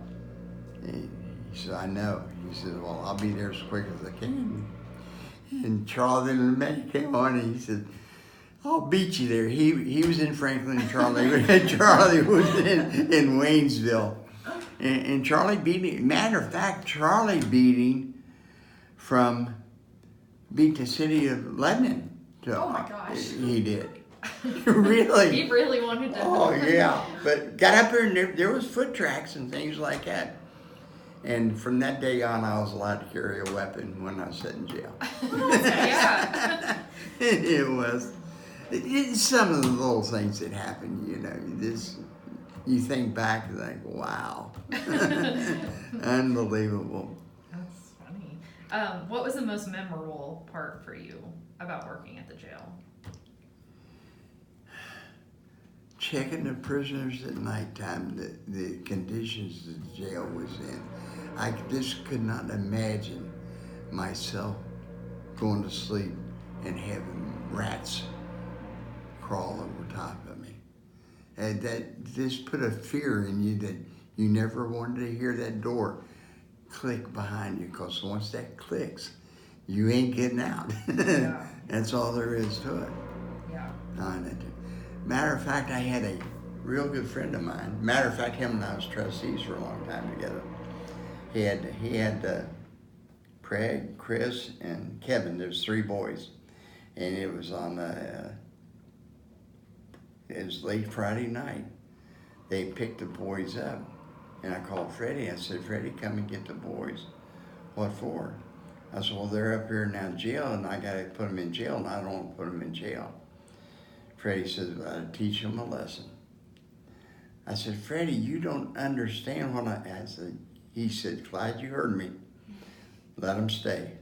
And he said, I know. He said, well, I'll be there as quick as I can. And Charlie LeMay came on and he said, I'll beat you there. He was in Franklin and Charlie was in Waynesville. And Charlie beat me. Matter of fact, Charlie beat the city of Lebanon. Oh my gosh. He did. Really? He really wanted to. Oh yeah. But got up there and there was foot tracks and things like that. And from that day on, I was allowed to carry a weapon when I was in jail. Yeah. It was. It's some of the little things that happen, you know. You think back and think, wow. Unbelievable. That's funny. What was the most memorable part for you about working at the jail? Checking the prisoners at nighttime, the conditions the jail was in. I just could not imagine myself going to sleep and having rats crawl over top of me. And that just put a fear in you that you never wanted to hear that door click behind you, because once that clicks, you ain't getting out. Yeah. That's all there is to it. Yeah. Matter of fact, I had a real good friend of mine. Matter of fact, him and I was trustees for a long time together. He had Craig, Chris, and Kevin. There's three boys, and it was on it was late Friday night. they picked the boys up. And I called Freddie. I said, Freddie, come and get the boys. What for? I said, well, they're up here now in jail, and I got to put them in jail, and I don't want to put them in jail. Freddie says, well, I'll teach them a lesson. I said, Freddie, you don't understand what I said. He said, Clyde, you heard me. Let them stay.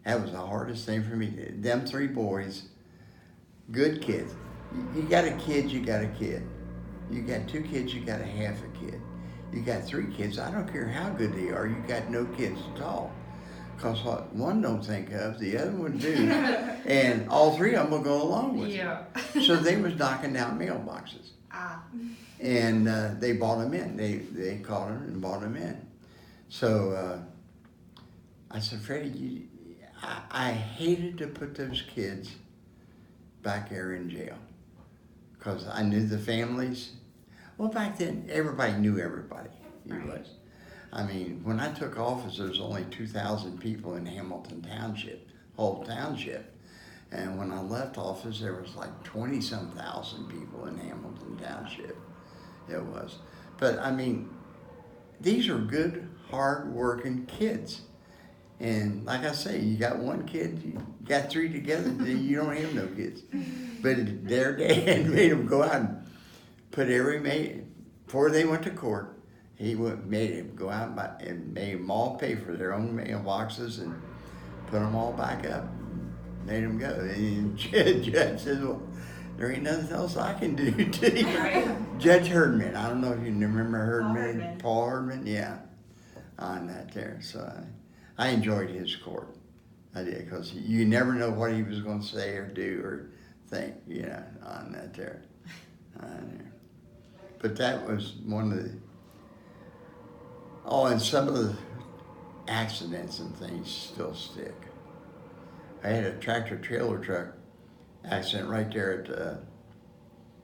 That was the hardest thing for me. Them 3 boys, good kids. You got a kid, you got a kid. You got 2 kids, you got a half a kid. You got 3 kids, I don't care how good they are, you got no kids at all. Because what one don't think of, the other one do. And all 3 of them will go along with it. So they was knocking down mailboxes. And they bought them in. They caught them and bought them in. So I said, Freddie, I hated to put those kids back there in jail. Because I knew the families. Well, back then, everybody knew everybody. Was. I mean, when I took office, there was only 2,000 people in Hamilton Township, whole township. And when I left office, there was like 20-some thousand people in Hamilton Township. It was. But I mean, these are good, hard-working kids. And like I say, you got 1 kid, you got 3 together, then you don't have no kids. But their dad made them go out and put before they went to court, he made them go out and made them all pay for their own mailboxes and put them all back up, made them go. And the judge says, well, there ain't nothing else I can do to you. Right. Judge Herdman, I don't know if you remember Herdman, Paul Herdman, yeah, on that there. So I enjoyed his court. I did, because you never know what he was going to say or do or think, on that there. But that was one of the, and some of the accidents and things still stick. I had a tractor trailer truck accident right there at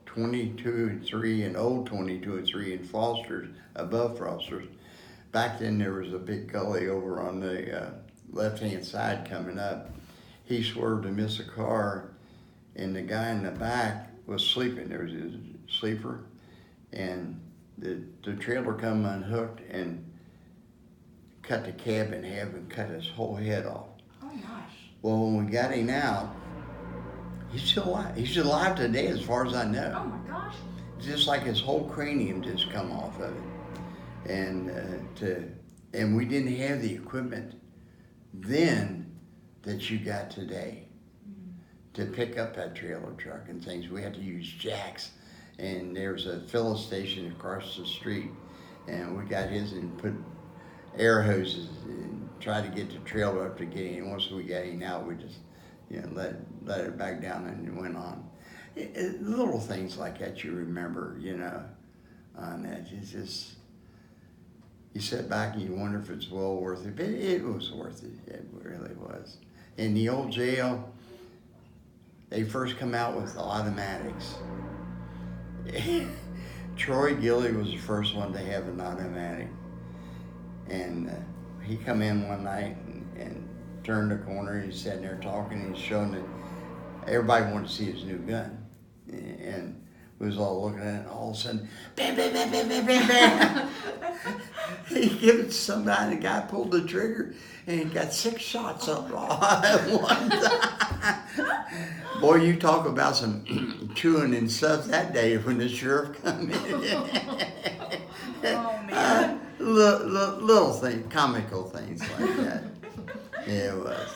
22 and 3 and old 22 and 3 in Foster's, above Foster's. Back then there was a big gully over on the left-hand side coming up. He swerved to miss a car, and the guy in the back was sleeping. There was a sleeper, and the trailer come unhooked and cut the cab in half and cut his whole head off. Oh gosh. Well, when we got him out, he's still alive. He's alive today as far as I know. Oh my gosh. Just like his whole cranium just come off of it. And we didn't have the equipment then that you got today to pick up that trailer truck and things. We had to use jacks, and there's a fill station across the street, and we got his and put air hoses and tried to get the trailer up to get him. Once we got him out, we just let it back down and went on. Little things like that you remember, on that. It's just, you sit back and you wonder if it's well worth it, but it was worth it. It really was. In the old jail, they first come out with automatics. Troy Gilly was the first one to have an automatic. And he come in one night and turned the corner, and he's sitting there talking, and he's showing that everybody wanted to see his new gun. And we was all looking at it, and all of a sudden, bam, bam, bam, bam, bam, bam, bam. He gave it to somebody, the guy pulled the trigger, and he got 6 shots up at one time. Boy, you talk about some chewing and stuff that day when the sheriff come in. Oh, man. Little things, comical things like that. Yeah, it was.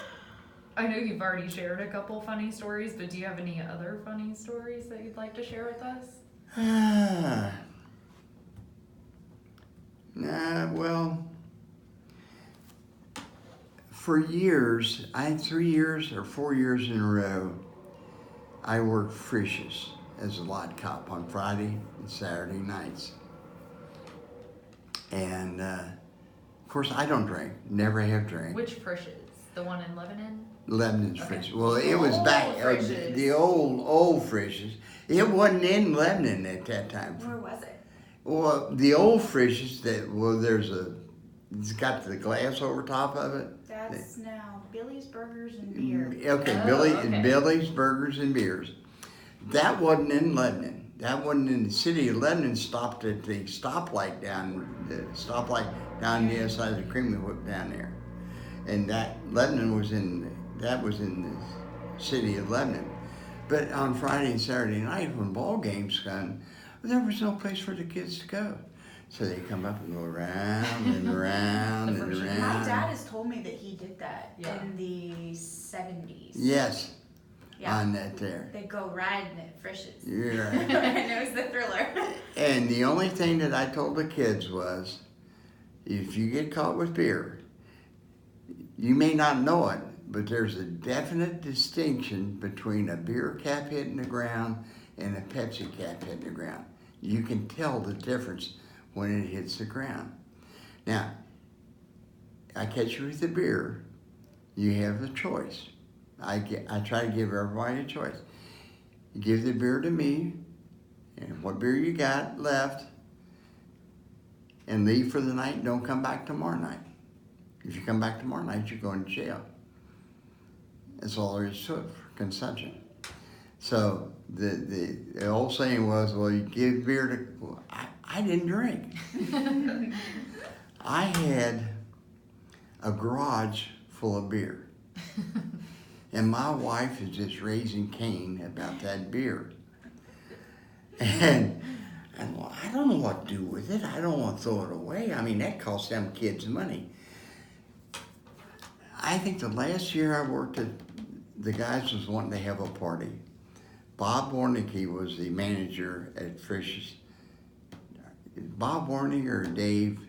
I know you've already shared a couple funny stories, but do you have any other funny stories that you'd like to share with us? Well, for years, I had 3 years or 4 years in a row, I worked Frisch's as a lot cop on Friday and Saturday nights. And, of course, I don't drink, never have drank. Which Frisch's? The one in Lebanon? Lebanon's Okay. Frisch's. Well, it was back, the old Frisch's. It wasn't in Lebanon at that time. Where was it? Well, the old Frisch's, it's got the glass over top of it. That's now Billy's Burgers and Beer. Okay, Oh, okay. Billy's Burgers and Beers. That wasn't in Lebanon. that one in the city of Lebanon stopped at the stoplight down the other side of the Creamy Whip down there, and that Lebanon was in the city of Lebanon. But on Friday and Saturday night when ball games come, there was no place for the kids to go. So they come up and go around and around and around. My dad has told me that he did that in the 70s. Yes. Yeah. On that there. They go riding at Frisch's. You're right. And it was the Thriller. And the only thing that I told the kids was, if you get caught with beer, you may not know it, but there's a definite distinction between a beer cap hitting the ground and a Pepsi cap hitting the ground. You can tell the difference when it hits the ground. Now, I catch you with the beer, you have a choice. I try to give everybody a choice. You give the beer to me, and what beer you got left, and leave for the night and don't come back tomorrow night. If you come back tomorrow night, you're going to jail. That's all there is to it for consumption. So the old saying was, well, you give beer to, well, I didn't drink. I had a garage full of beer. And my wife is just raising Cain about that beer. And well, I don't know what to do with it. I don't want to throw it away. I mean, that costs them kids money. I think the last year I worked at, the guys was wanting to have a party. Bob Warnicki was the manager at Frisch's. Bob Warnicki or Dave?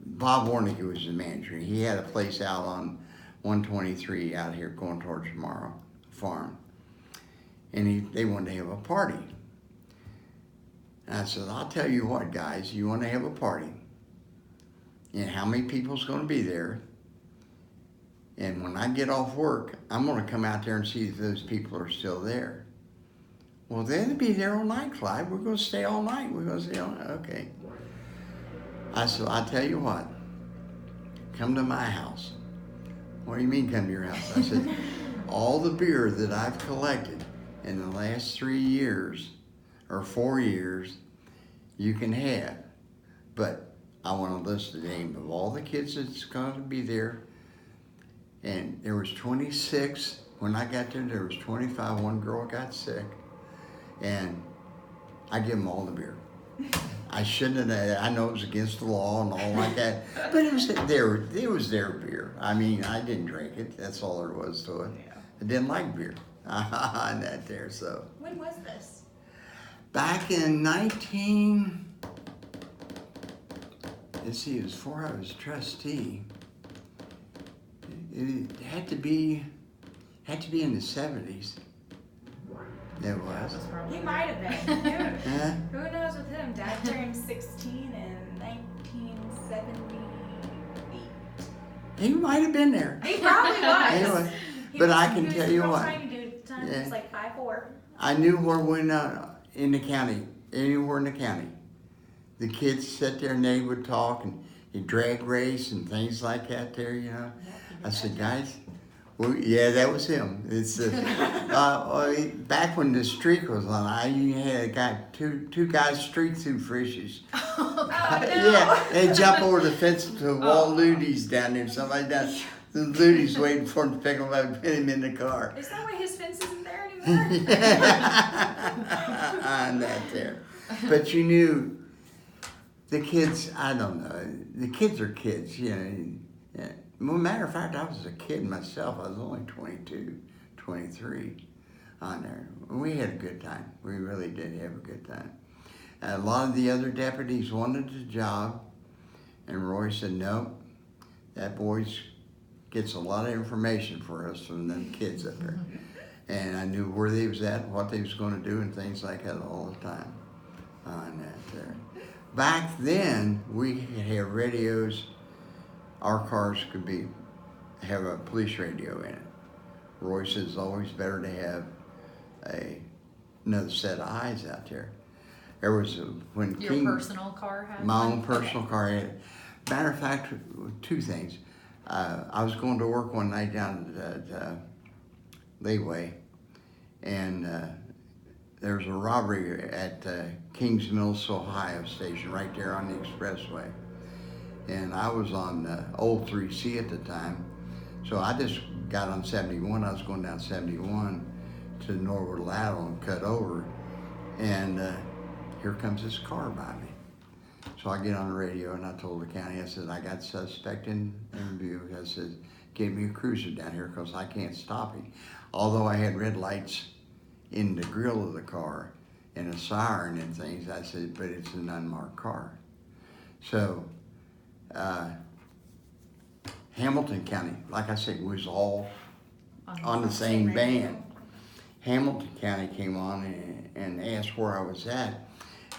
Bob Warnicki was the manager. He had a place out on 123 out here going towards Tomorrow Farm. And they wanted to have a party. And I said, I'll tell you what, guys, you want to have a party. And how many people's going to be there? And when I get off work, I'm going to come out there and see if those people are still there. Well, they'll be there all night, Clyde. We're going to stay all night. We're going to stay all night. Okay. I said, I'll tell you what. Come to my house. What do you mean come to your house? I said, all the beer that I've collected in the last 3 years or 4 years, you can have. But I want to list the name of all the kids that's going to be there. And there was 26. When I got there was 25. One girl got sick. And I give them all the beer. I shouldn't have. I know it was against the law and all like that, but it was their beer. I mean, I didn't drink it. That's all there was to it. Yeah. I didn't like beer. On that there. So When was this? back in let's see, it was before I was trustee. It had to be in the 70s. It was. He might have been. Huh? Who knows with him? Dad turned 16 in 1978. He might have been there. He probably was. Anyway, but I can tell you what. Tiny dude at the time. He was like 5'4". I knew where we went in the county, anywhere in the county. The kids sat there and they would talk and drag race and things like that there, you know. I said, guys, well, yeah, that was him. It's back when the streak was on. You had a guy, two guys streak through Frisch's. Oh, no. Yeah, they jump over the fence to Walt Ludy's down there. Somebody down, the Ludy's waiting for him to pick him up and put him in the car. Is that why his fence isn't there anymore? On that there, but you knew the kids. I don't know. The kids are kids, you know. Yeah. Well, matter of fact, I was a kid myself. I was only 22, 23 on there. We had a good time. We really did have a good time. A lot of the other deputies wanted the job, and Roy said, no, that boy gets a lot of information for us from them kids up there. And I knew where they was at, what they was going to do, and things like that all the time on that there. Back then, we could have radios. Our cars could have a police radio in it. Roy says it's always better to have another set of eyes out there. There was when Your personal car had my one? own personal car had it. Matter of fact, two things. I was going to work one night down at Leeway, and there was a robbery at Kings Mills, Ohio station, right there on the expressway. And I was on old 3C at the time, so I just got on 71. I was going down 71 to Norwood Lateral and cut over, and here comes this car by me. So I get on the radio and I told the county, I said, I got suspect in view. I said, get me a cruiser down here because I can't stop him. Although I had red lights in the grill of the car and a siren and things, I said, but it's an unmarked car. So Hamilton County, like I said, was all on the same band. Hamilton County came on and asked where I was at.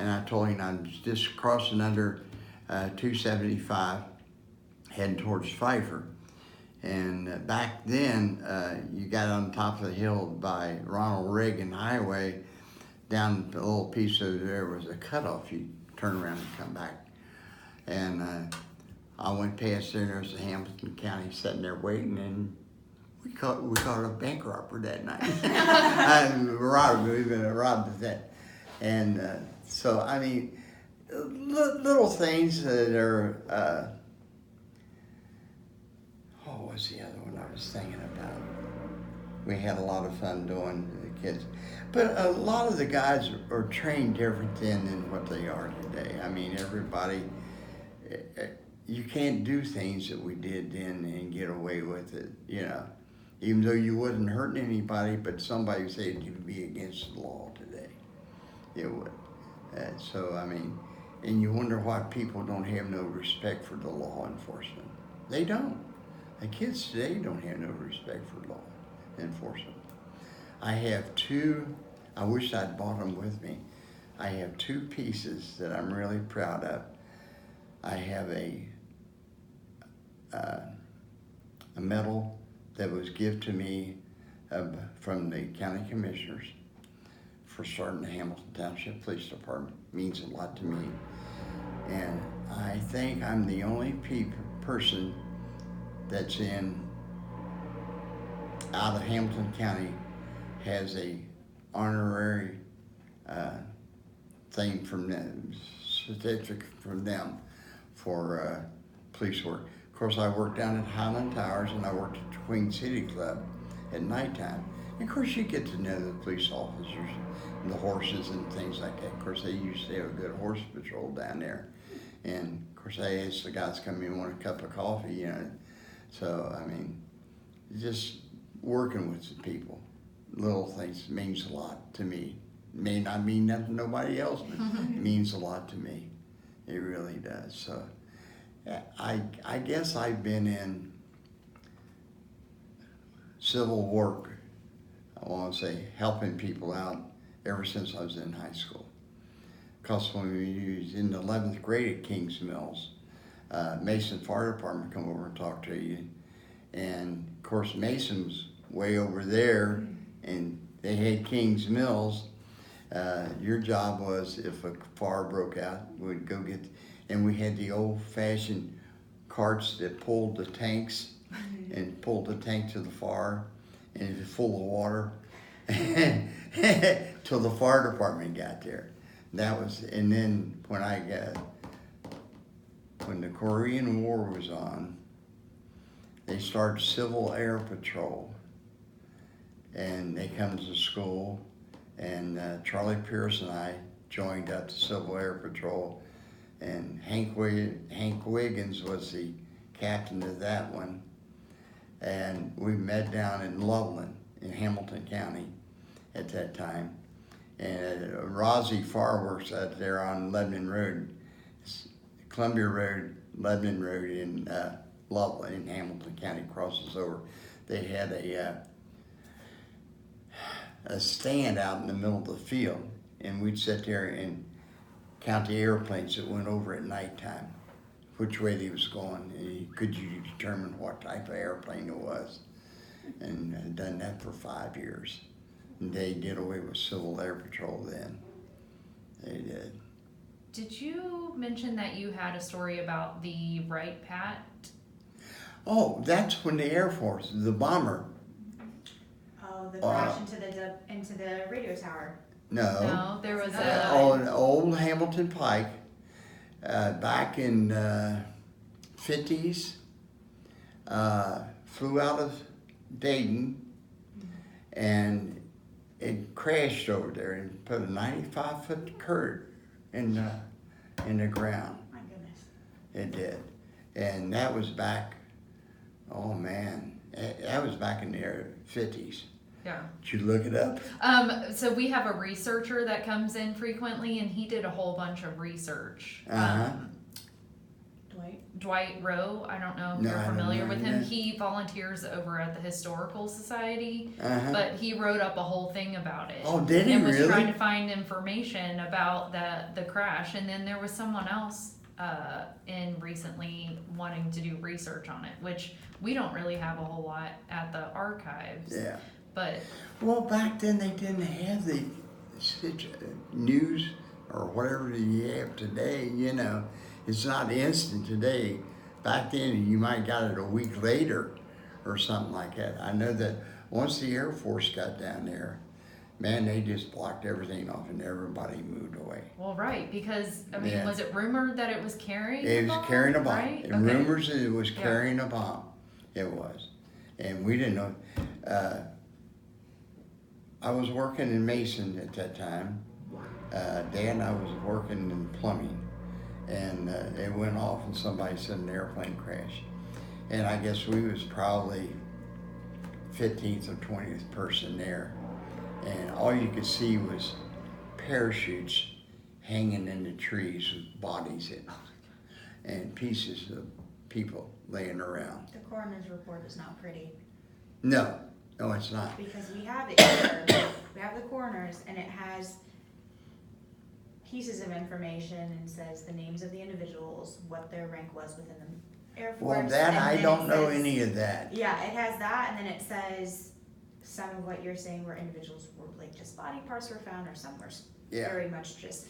And I told him I was just crossing under 275, heading towards Pfeiffer. And back then, you got on top of the hill by Ronald Reagan Highway, down the little piece over there was a cutoff. You turn around and come back. And I went past there, and there was the Hamilton County sitting there waiting, and we caught a bank robber that night. We've been robbed at that. And so, I mean, little things that are, what was the other one I was thinking about? We had a lot of fun doing the kids. But a lot of the guys are trained different then than what they are today. I mean, everybody, you can't do things that we did then and get away with it, you know. Even though you wasn't hurting anybody, but somebody would say you'd be against the law today. It would. So, I mean, and you wonder why people don't have no respect for the law enforcement. They don't. The kids today don't have no respect for law enforcement. I have two, I wish I'd brought them with me. I have two pieces that I'm really proud of. I have a medal that was given to me from the county commissioners for starting the Hamilton Township Police Department. Means a lot to me. And I think I'm the only person that's out of Hamilton County has a honorary thing from them, certificate from them for police work. Of course, I worked down at Highland Towers and I worked at the Queen City Club at nighttime. And of course, you get to know the police officers and the horses and things like that. Of course, they used to have a good horse patrol down there. And of course, I asked the guys to come in and want a cup of coffee, you know. So, I mean, just working with the people, little things means a lot to me. It may not mean nothing to nobody else, but it means a lot to me. It really does. So, I guess I've been in civil work, I want to say, helping people out ever since I was in high school. Because when we was in the 11th grade at Kings Mills, Mason Fire Department come over and talk to you. And of course, Mason was way over there, and they had Kings Mills. Your job was, if a fire broke out, we'd go get, and we had the old-fashioned carts that pulled the tanks and pulled the tank to the fire, and it was full of water till the fire department got there. That was, and then when the Korean War was on, they started Civil Air Patrol, and they come to the school, and Charlie Pierce and I joined up to Civil Air Patrol, and Hank Wiggins was the captain of that one, and we met down in Loveland in Hamilton County at that time, and Rossi Fireworks out there on Lebanon Road, Columbia Road, Lebanon Road in Loveland in Hamilton County crosses over. They had a stand out in the middle of the field, and we'd sit there and count the airplanes that went over at nighttime, which way they was going, and could you determine what type of airplane it was. And I'd done that for 5 years. And they did away with Civil Air Patrol then. They did. Did you mention that you had a story about the Wright Pat? Oh, that's when the Air Force, the bomber. Oh, the crash into the radio tower. No, there was On old Hamilton Pike, back in 50s, flew out of Dayton, and it crashed over there and put a 95-foot curve in the ground. My goodness. It did. And that was back, oh man, that was back in the 50s. Yeah. Did you look it up? So we have a researcher that comes in frequently, and he did a whole bunch of research. Dwight Rowe, I don't know if you're familiar with him. He volunteers over at the Historical Society, but he wrote up a whole thing about it. Oh, did he and was really? trying to find information about the crash, and then there was someone else in recently wanting to do research on it, which we don't really have a whole lot at the archives. Yeah. But well, back then they didn't have the news or whatever you have today. You know, it's not instant today. Back then, you might got it a week later or something like that. I know that once the Air Force got down there, man, they just blocked everything off and everybody moved away. Well, right, because, I mean, was it rumored that it was carrying a bomb? It was carrying a bomb. Right? And rumors that it was carrying a bomb. It was. And we didn't know. I was working in Mason at that time. Dan and I was working in plumbing. And it went off and somebody said an airplane crashed. And I guess we was probably 15th or 20th person there. And all you could see was parachutes hanging in the trees with bodies in them and pieces of people laying around. The coroner's report is not pretty. No, it's not. Because we have it here, we have the coroner's, and it has pieces of information and says the names of the individuals, what their rank was within the Air Force. Well, that I don't know any of that. Yeah, it has that, and then it says some of what you're saying where individuals were like just body parts were found, or some were very much just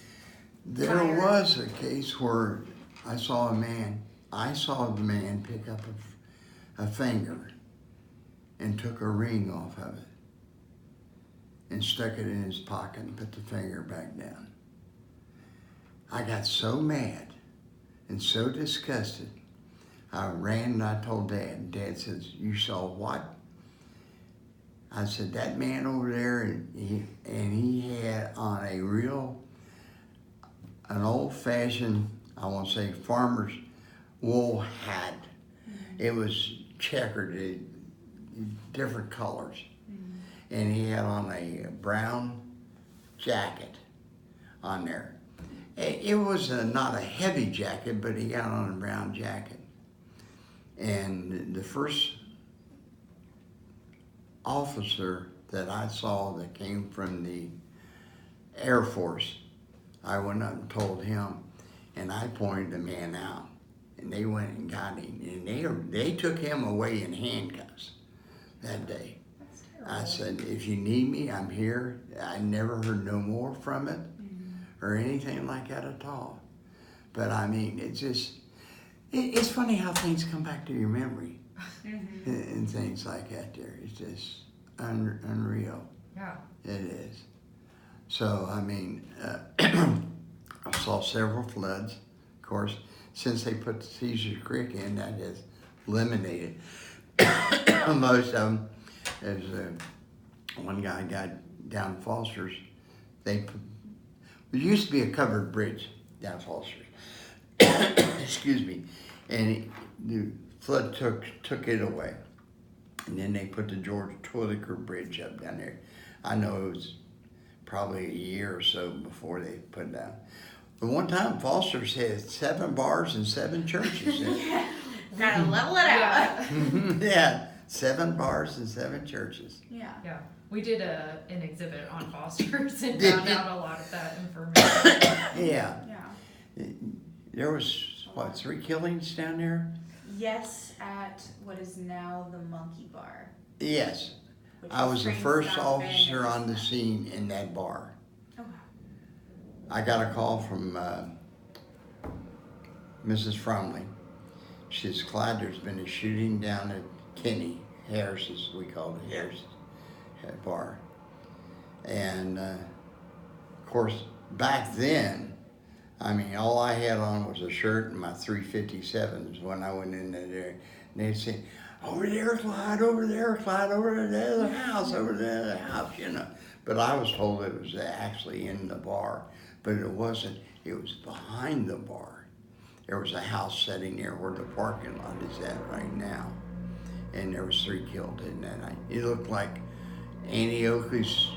There tired. was a case where I saw the man pick up a finger and took a ring off of it and stuck it in his pocket and put the finger back down. I got so mad and so disgusted, I ran and I told Dad. Dad says, "You saw what?" I said, "That man over there," and he had on an old-fashioned, I won't say farmer's wool hat. It was checkered, different colors. And he had on a brown jacket on there. It was not a heavy jacket, but he got on a brown jacket. And the first officer that I saw that came from the Air Force, I went up and told him, and I pointed the man out. And they went and got him, and they took him away in handcuffs that day. That's terrible. I said, "If you need me, I'm here." I never heard no more from it or anything like that at all. But I mean, it's funny how things come back to your memory and things like that there. It's just unreal. yeah. It is. So, I mean, I saw several floods, of course. Since they put the Caesar Creek in, that has eliminated most of them. There's one guy got down Foster's. There used to be a covered bridge down Foster's. Excuse me. And the flood took it away. And then they put the George Twilliger Bridge up down there. I know it was probably a year or so before they put it down. But one time, Foster's had 7 bars and 7 churches in it. Gotta level it out. Yeah, 7 bars and 7 churches. Yeah. Yeah. We did an exhibit on Foster's and found out a lot of that information. Yeah. Yeah. There was, 3 killings down there? Yes, at what is now the Monkey Bar. Yes. which I is was the Spring first South officer Bend. on the scene in that bar. Oh, wow. I got a call from Mrs. Fromley. She says, "Clyde, there's been a shooting down at Kenny, Harris's, we call it Harris bar. And course, back then, I mean, all I had on was a shirt and my 357s when I went in there. And they'd say, over there, Clyde, over there, Clyde, over there, the house, over there, the house, you know. But I was told it was actually in the bar, but it wasn't. It was behind the bar. There was a house sitting there where the parking lot is at right now. And there was 3 killed in that night. It looked like Annie Oakley's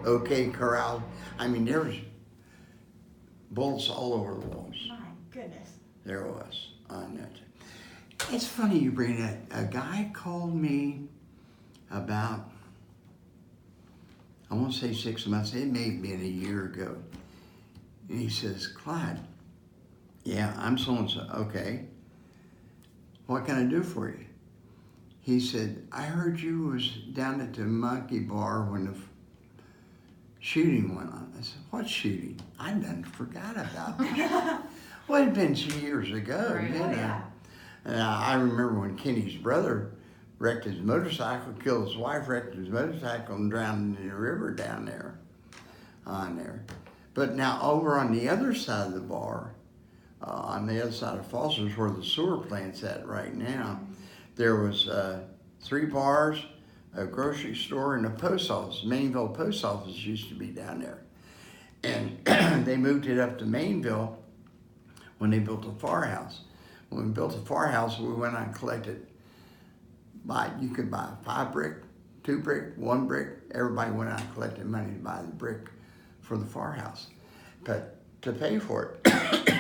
OK Corral. I mean, there was bullets all over the walls. My goodness. There was on that. It's funny you bring that. A guy called me about, I won't say 6 months, it may have been a year ago. And he says, Clyde, yeah, I'm so-and-so. Okay. What can I do for you? He said, I heard you was down at the Monkey Bar when the shooting went on. I said, what shooting? I done forgot about that. Well, it had been years ago. Right. You know? Yeah. And I remember when Kenny's brother wrecked his motorcycle, killed his wife, wrecked his motorcycle, and drowned in the river down there, on there. But now over on the other side of the bar, on the other side of Foster's, where the sewer plant's at right now, there was 3 bars, a grocery store, and a post office. Mainville post office used to be down there. And they moved it up to Mainville when they built a firehouse. When we built a firehouse, we went out and collected. You could buy 5 brick, 2 brick, 1 brick. Everybody went out and collected money to buy the brick for the firehouse. But to pay for it,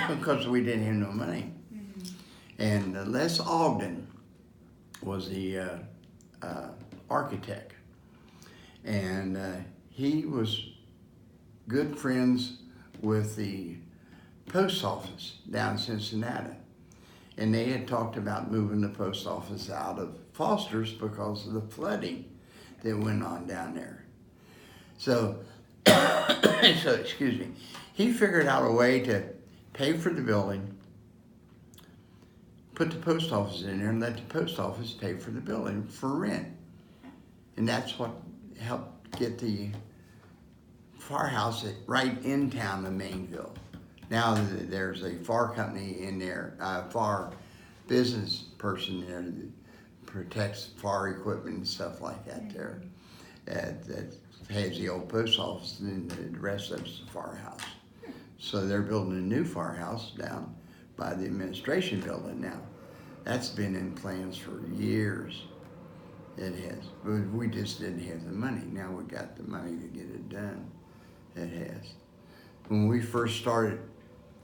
because we didn't have no money. And Les Ogden was the architect. And he was good friends with the post office down in Cincinnati. And they had talked about moving the post office out of Foster's because of the flooding that went on down there. So, excuse me, he figured out a way to pay for the building, put the post office in there, and let the post office pay for the building for rent. And that's what helped get the firehouse right in town of Mainville. Now there's a fire company in there, fire business person there that protects fire equipment and stuff like that there. That has the old post office, and the rest of it's the firehouse. So they're building a new firehouse down by the administration building now. That's been in plans for years. It has, but we just didn't have the money. Now we got the money to get it done. It has. When we first started,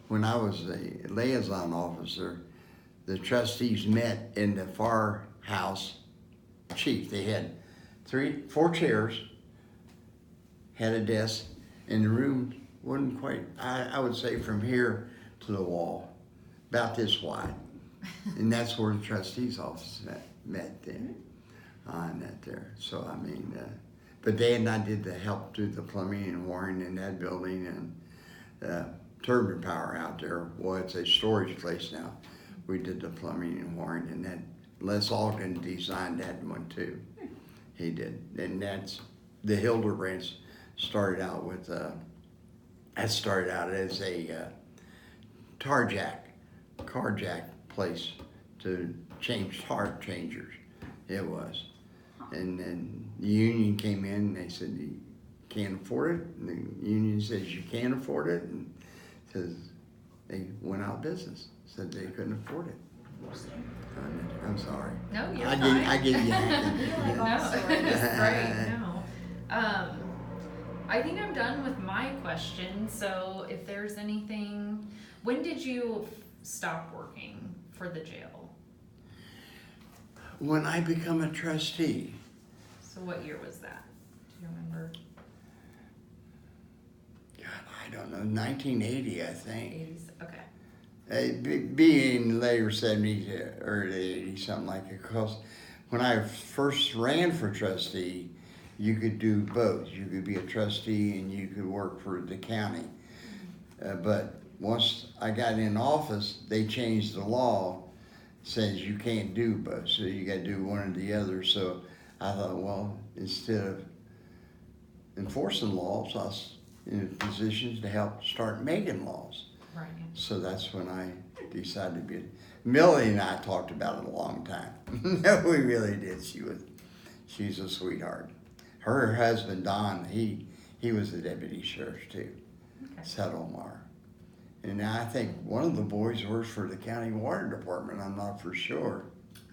when I was a liaison officer, the trustees met in the firehouse chief. They had 4 chairs, had a desk, and the room wasn't quite, I would say from here to the wall, about this wide. And that's where the trustees' office met then, on that there. So, I mean, but they and I did the help do the plumbing and wiring in that building, and turbine power out there. Well, it's a storage place now. We did the plumbing and wiring, and that Les Ogden designed that one too. He did, and that's the Hildebrandts started out with. That started out as a car jack place to change tire changers. It was, and then the union came in and they said you can't afford it. And the union says you can't afford it, and says they went out of business. Said they couldn't afford it. I'm sorry. No, you're I fine. I give you. No, it's great. No. I think I'm done with my questions. So if there's anything, when did you stop working for the jail? When I become a trustee. So what year was that? Do you remember? God, I don't know, 1980, I think. 80s. Okay. Be in the later 70s, early 80s, something like that. Because when I first ran for trustee, you could do both. You could be a trustee and you could work for the county. But once I got in office, they changed the law. Says you can't do both, so you got to do one or the other. So I thought, well, instead of enforcing laws, I'll in positions to help start making laws. Right. So that's when I decided to be. Millie and I talked about it a long time. No, we really did. She's a sweetheart. Her husband Don, he was the deputy sheriff too, Okay. Settlemar. And I think one of the boys works for the county water department. I'm not for sure.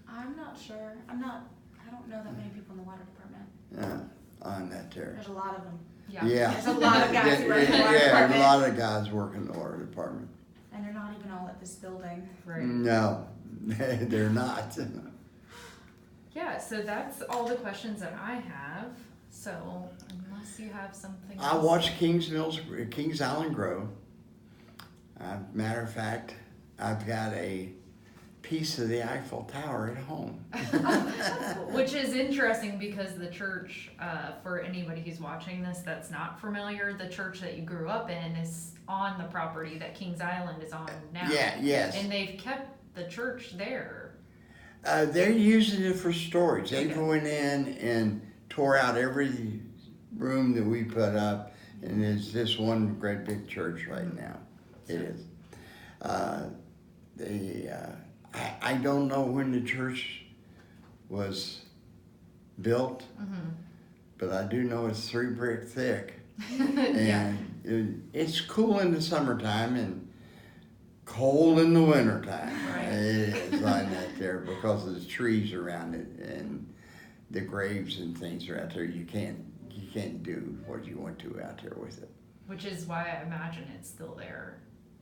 I'm not sure. I don't know that many people in the water department. On that there. There's a lot of them. Yeah. There's a lot of guys who work in the water Yeah, department. a lot of guys work in the water department. And they're not even all at this building. Right. No, they're not. Yeah, so that's all the questions that I have. So unless you have something I else. watched Kings Island grow. Matter of fact, I've got a piece of the Eiffel Tower at home. Which is interesting because the church, for anybody who's watching this that's not familiar, the church that you grew up in is on the property that Kings Island is on now. Yeah, yes. And they've kept the church there. They're using it for storage. They Okay. went in and tore out every room that we put up, and it's just one great big church right now. It is. I don't know when the church was built, but I do know it's 3 brick thick. Yeah. And it's cool in the summertime and cold in the wintertime. Right. It is like that there because of the trees around it and the graves and things are out there. You can't do what you want to out there with it. Which is why I imagine it's still there.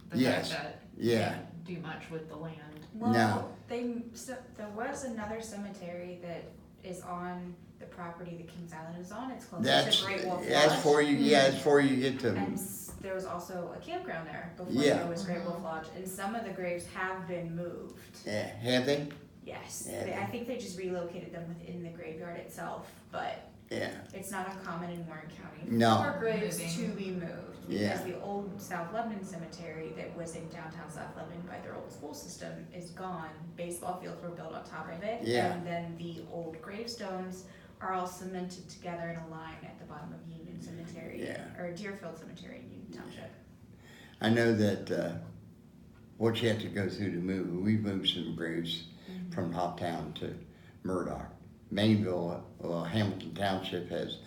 The Yes. fact that you Yeah. can't do much with the land. Well, No. there was another cemetery that is on the property that Kings Island is on. It's close to Great Wolf Lodge. That's for you. Yeah, it's for you get to. And there was also a campground there before Yeah. there was Great Wolf Lodge, and some of the graves have been moved. Yeah, have they? Yes, Yeah. I think they just relocated them within the graveyard itself, but Yeah. it's not uncommon in Warren County No. for graves Moving. to be moved. Yeah. Because the old South Lebanon Cemetery that was in downtown South Lebanon by their old school system is gone. Baseball fields were built on top of it. Yeah. And then the old gravestones are all cemented together in a line at the bottom of Union Cemetery. Yeah. Or Deerfield Cemetery in Union Township. I know that what you have to go through to move. We've moved some graves from Hoptown to Murdoch. Mainville, Hamilton Township has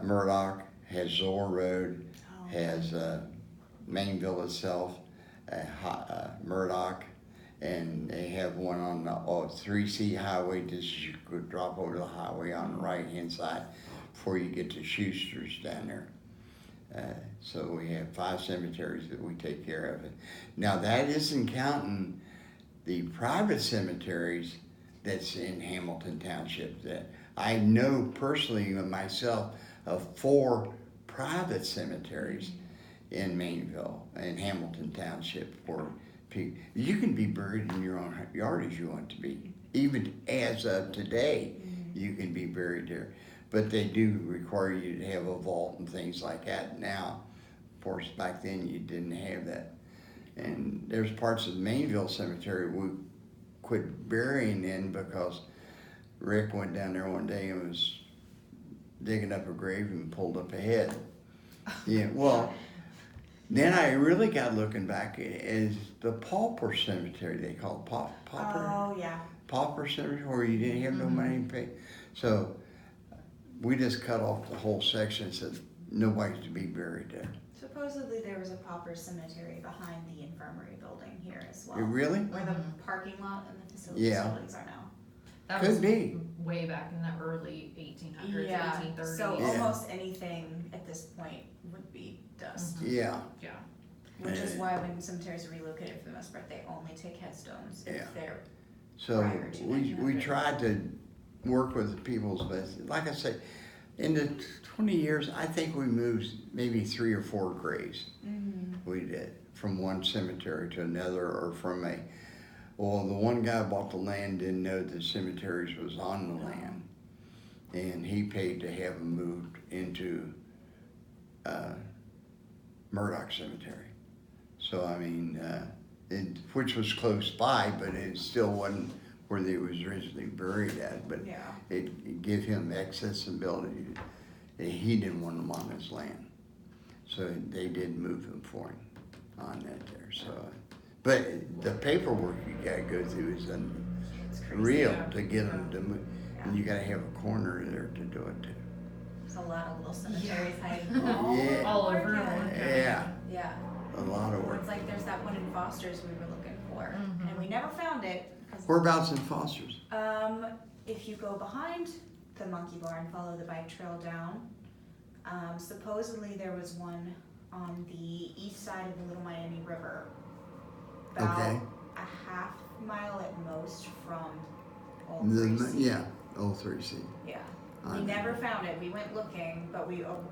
Murdoch, has Zoar Road, has Mainville itself, Murdoch, and they have one on the 3C highway. Just you could drop over the highway on the right hand side before you get to Schuster's down there. So we have 5 cemeteries that we take care of. Now that isn't counting the private cemeteries that's in Hamilton Township. That I know personally myself of 4 private cemeteries in Mainville and Hamilton Township where you can be buried in your own yard as you want to be. Even as of today, you can be buried there. But they do require you to have a vault and things like that now. Of course, back then you didn't have that. And there's parts of the Mainville Cemetery we quit burying in because Rick went down there one day and was digging up a grave and pulled up a head. Yeah, well, then I really got looking back as the pauper cemetery, they call it pauper. Oh, yeah. Pauper cemetery where you didn't have no money to pay. So we just cut off the whole section and said nobody's to be buried there. Supposedly there was a pauper cemetery behind the infirmary building here as well. Really? Where the parking lot and the facilities buildings are now. That Could was be. way back in the early 1800s, Yeah, 1830s. so Yeah. almost anything at this point would be dust. Yeah. Yeah. Which is why when cemeteries are relocated, for the most part, they only take headstones Yeah. if they're So prior to we 1900. tried to work with the people's best. Like I say, in the 20 years, I think we moved maybe 3 or 4 graves. We did from one cemetery to another, or from the one guy bought the land, didn't know the cemeteries was on the land, and he paid to have them moved into Murdoch Cemetery. So I mean, which was close by, but it still wasn't where they was originally buried at. But Yeah. it gave him accessibility. He didn't want them on his land. So they did move him for him on that there, so. But the paperwork you gotta go through is unreal to get them to move. And you gotta have a coroner there to do it too. There's a lot of little cemeteries hiding Yeah. All over Oregon. Oregon. Yeah, Yeah. a lot of work. It's like there's that one in Foster's we were looking for, and we never found it. Whereabouts in Foster's? If you go behind the monkey bar and follow the bike trail down, supposedly there was one on the east side of the Little Miami River, about Okay. a half mile at most from Old 3C. Yeah, Old 3C. Yeah. I We know. never found it. We went looking, but we of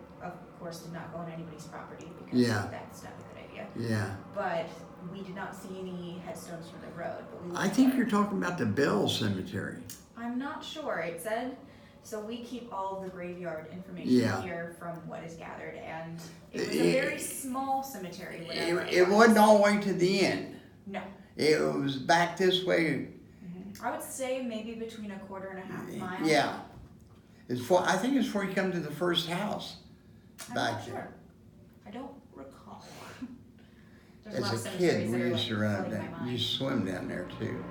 course did not go on anybody's property because Yeah. that's not a good idea. Yeah. But we did not see any headstones from the road. But we I looked think at you're it. talking about the Bell Cemetery. I'm not sure. It said, so we keep all of the graveyard information Yeah. here from what is gathered, and it was a very small cemetery. Whatever It wasn't all the way to the end. No. It was back this way. I would say maybe between a quarter and a half mile. Yeah. I think it's before you come to the first house. I'm Back not there. sure. I don't recall. There's lot of As a cemeteries kid, that we are, used like, to run flooding my down, mind. you swim down there too.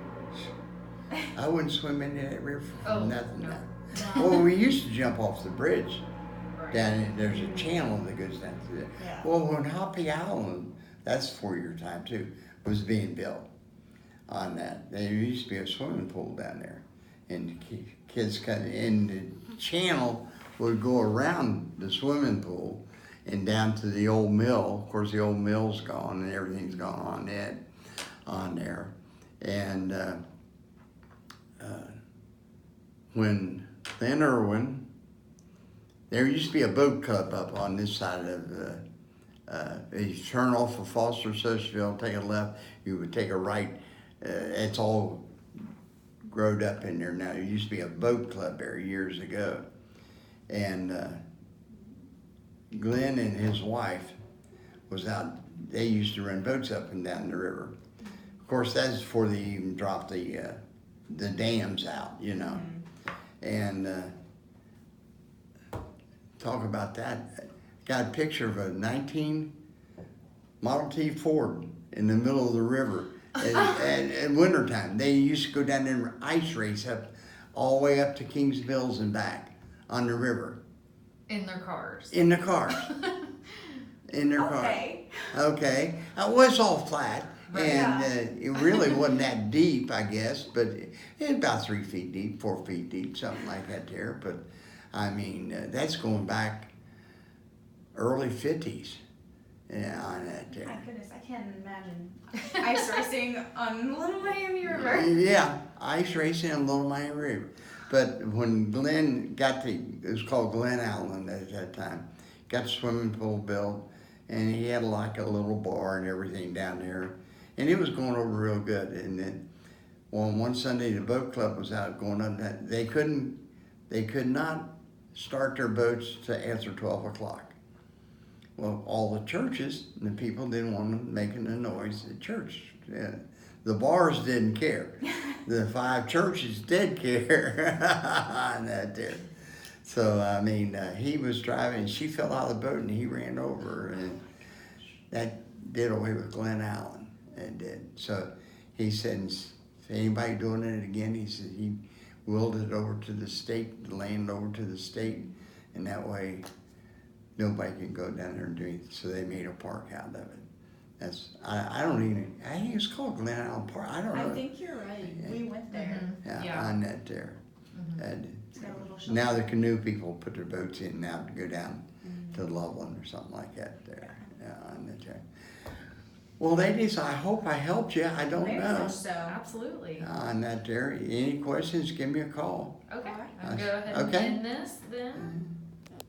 I wouldn't swim into that river for Oh, nothing. no. Well, we used to jump off the bridge Right. down there. There's a channel that goes down through there. Yeah. Well, when Hoppy Island, that's before your time too, was being built on that, there used to be a swimming pool down there. And kids cut in, the channel would go around the swimming pool and down to the old mill. Of course, the old mill's gone and everything's gone on there. And when Glen Irwin, there used to be a boat club up on this side of you turn off of Foster Socialville, take a left, you would take a right. It's all growed up in there now. There used to be a boat club there years ago. And Glenn and his wife was out, they used to run boats up and down the river. Of course, that's before they even dropped the dams out, you know. And talk about that. Got a picture of a 19 Model T Ford in the middle of the river. At wintertime, they used to go down there and ice race up all the way up to Kings Mills and back on the river. In their cars. In the cars. In their Okay. car. Okay. It was all flat. Right. And it really wasn't that deep, I guess, but it was about 3 feet deep, 4 feet deep, something like that there. But I mean, that's going back early 50s. Yeah, on that there. My goodness, I can't imagine ice racing on Little Miami River. Yeah, ice racing on Little Miami River. But when Glenn got it was called Glen Island at that time, got the swimming pool built, and he had like a little bar and everything down there, and it was going over real good. And then, well, one Sunday the boat club was out going up. They could not start their boats to after 12 o'clock. Well, all the churches, the people didn't want them making a noise at church. Yeah. The bars didn't care. The 5 churches did care on that there. So, I mean, he was driving, and she fell out of the boat, and he ran over her, and that did away with Glen Allen. It did. So he said, if anybody doing it again, he said he willed it over to the state, the land over to the state, and that way nobody could go down there and do anything. So they made a park out of it. That's, I don't even, I think it's called Glen Allen Park. I don't know. I think you're right. We went there. Yeah, on that there. It's got a little shelter. Now the canoe people put their boats in now to go down to Loveland or something like that there. Yeah, on that there. Well, ladies, I hope I helped you. I don't Very know. much so. Absolutely. On that there. Any questions, give me a call. Okay, Alright. I'll go ahead and Okay. end this then.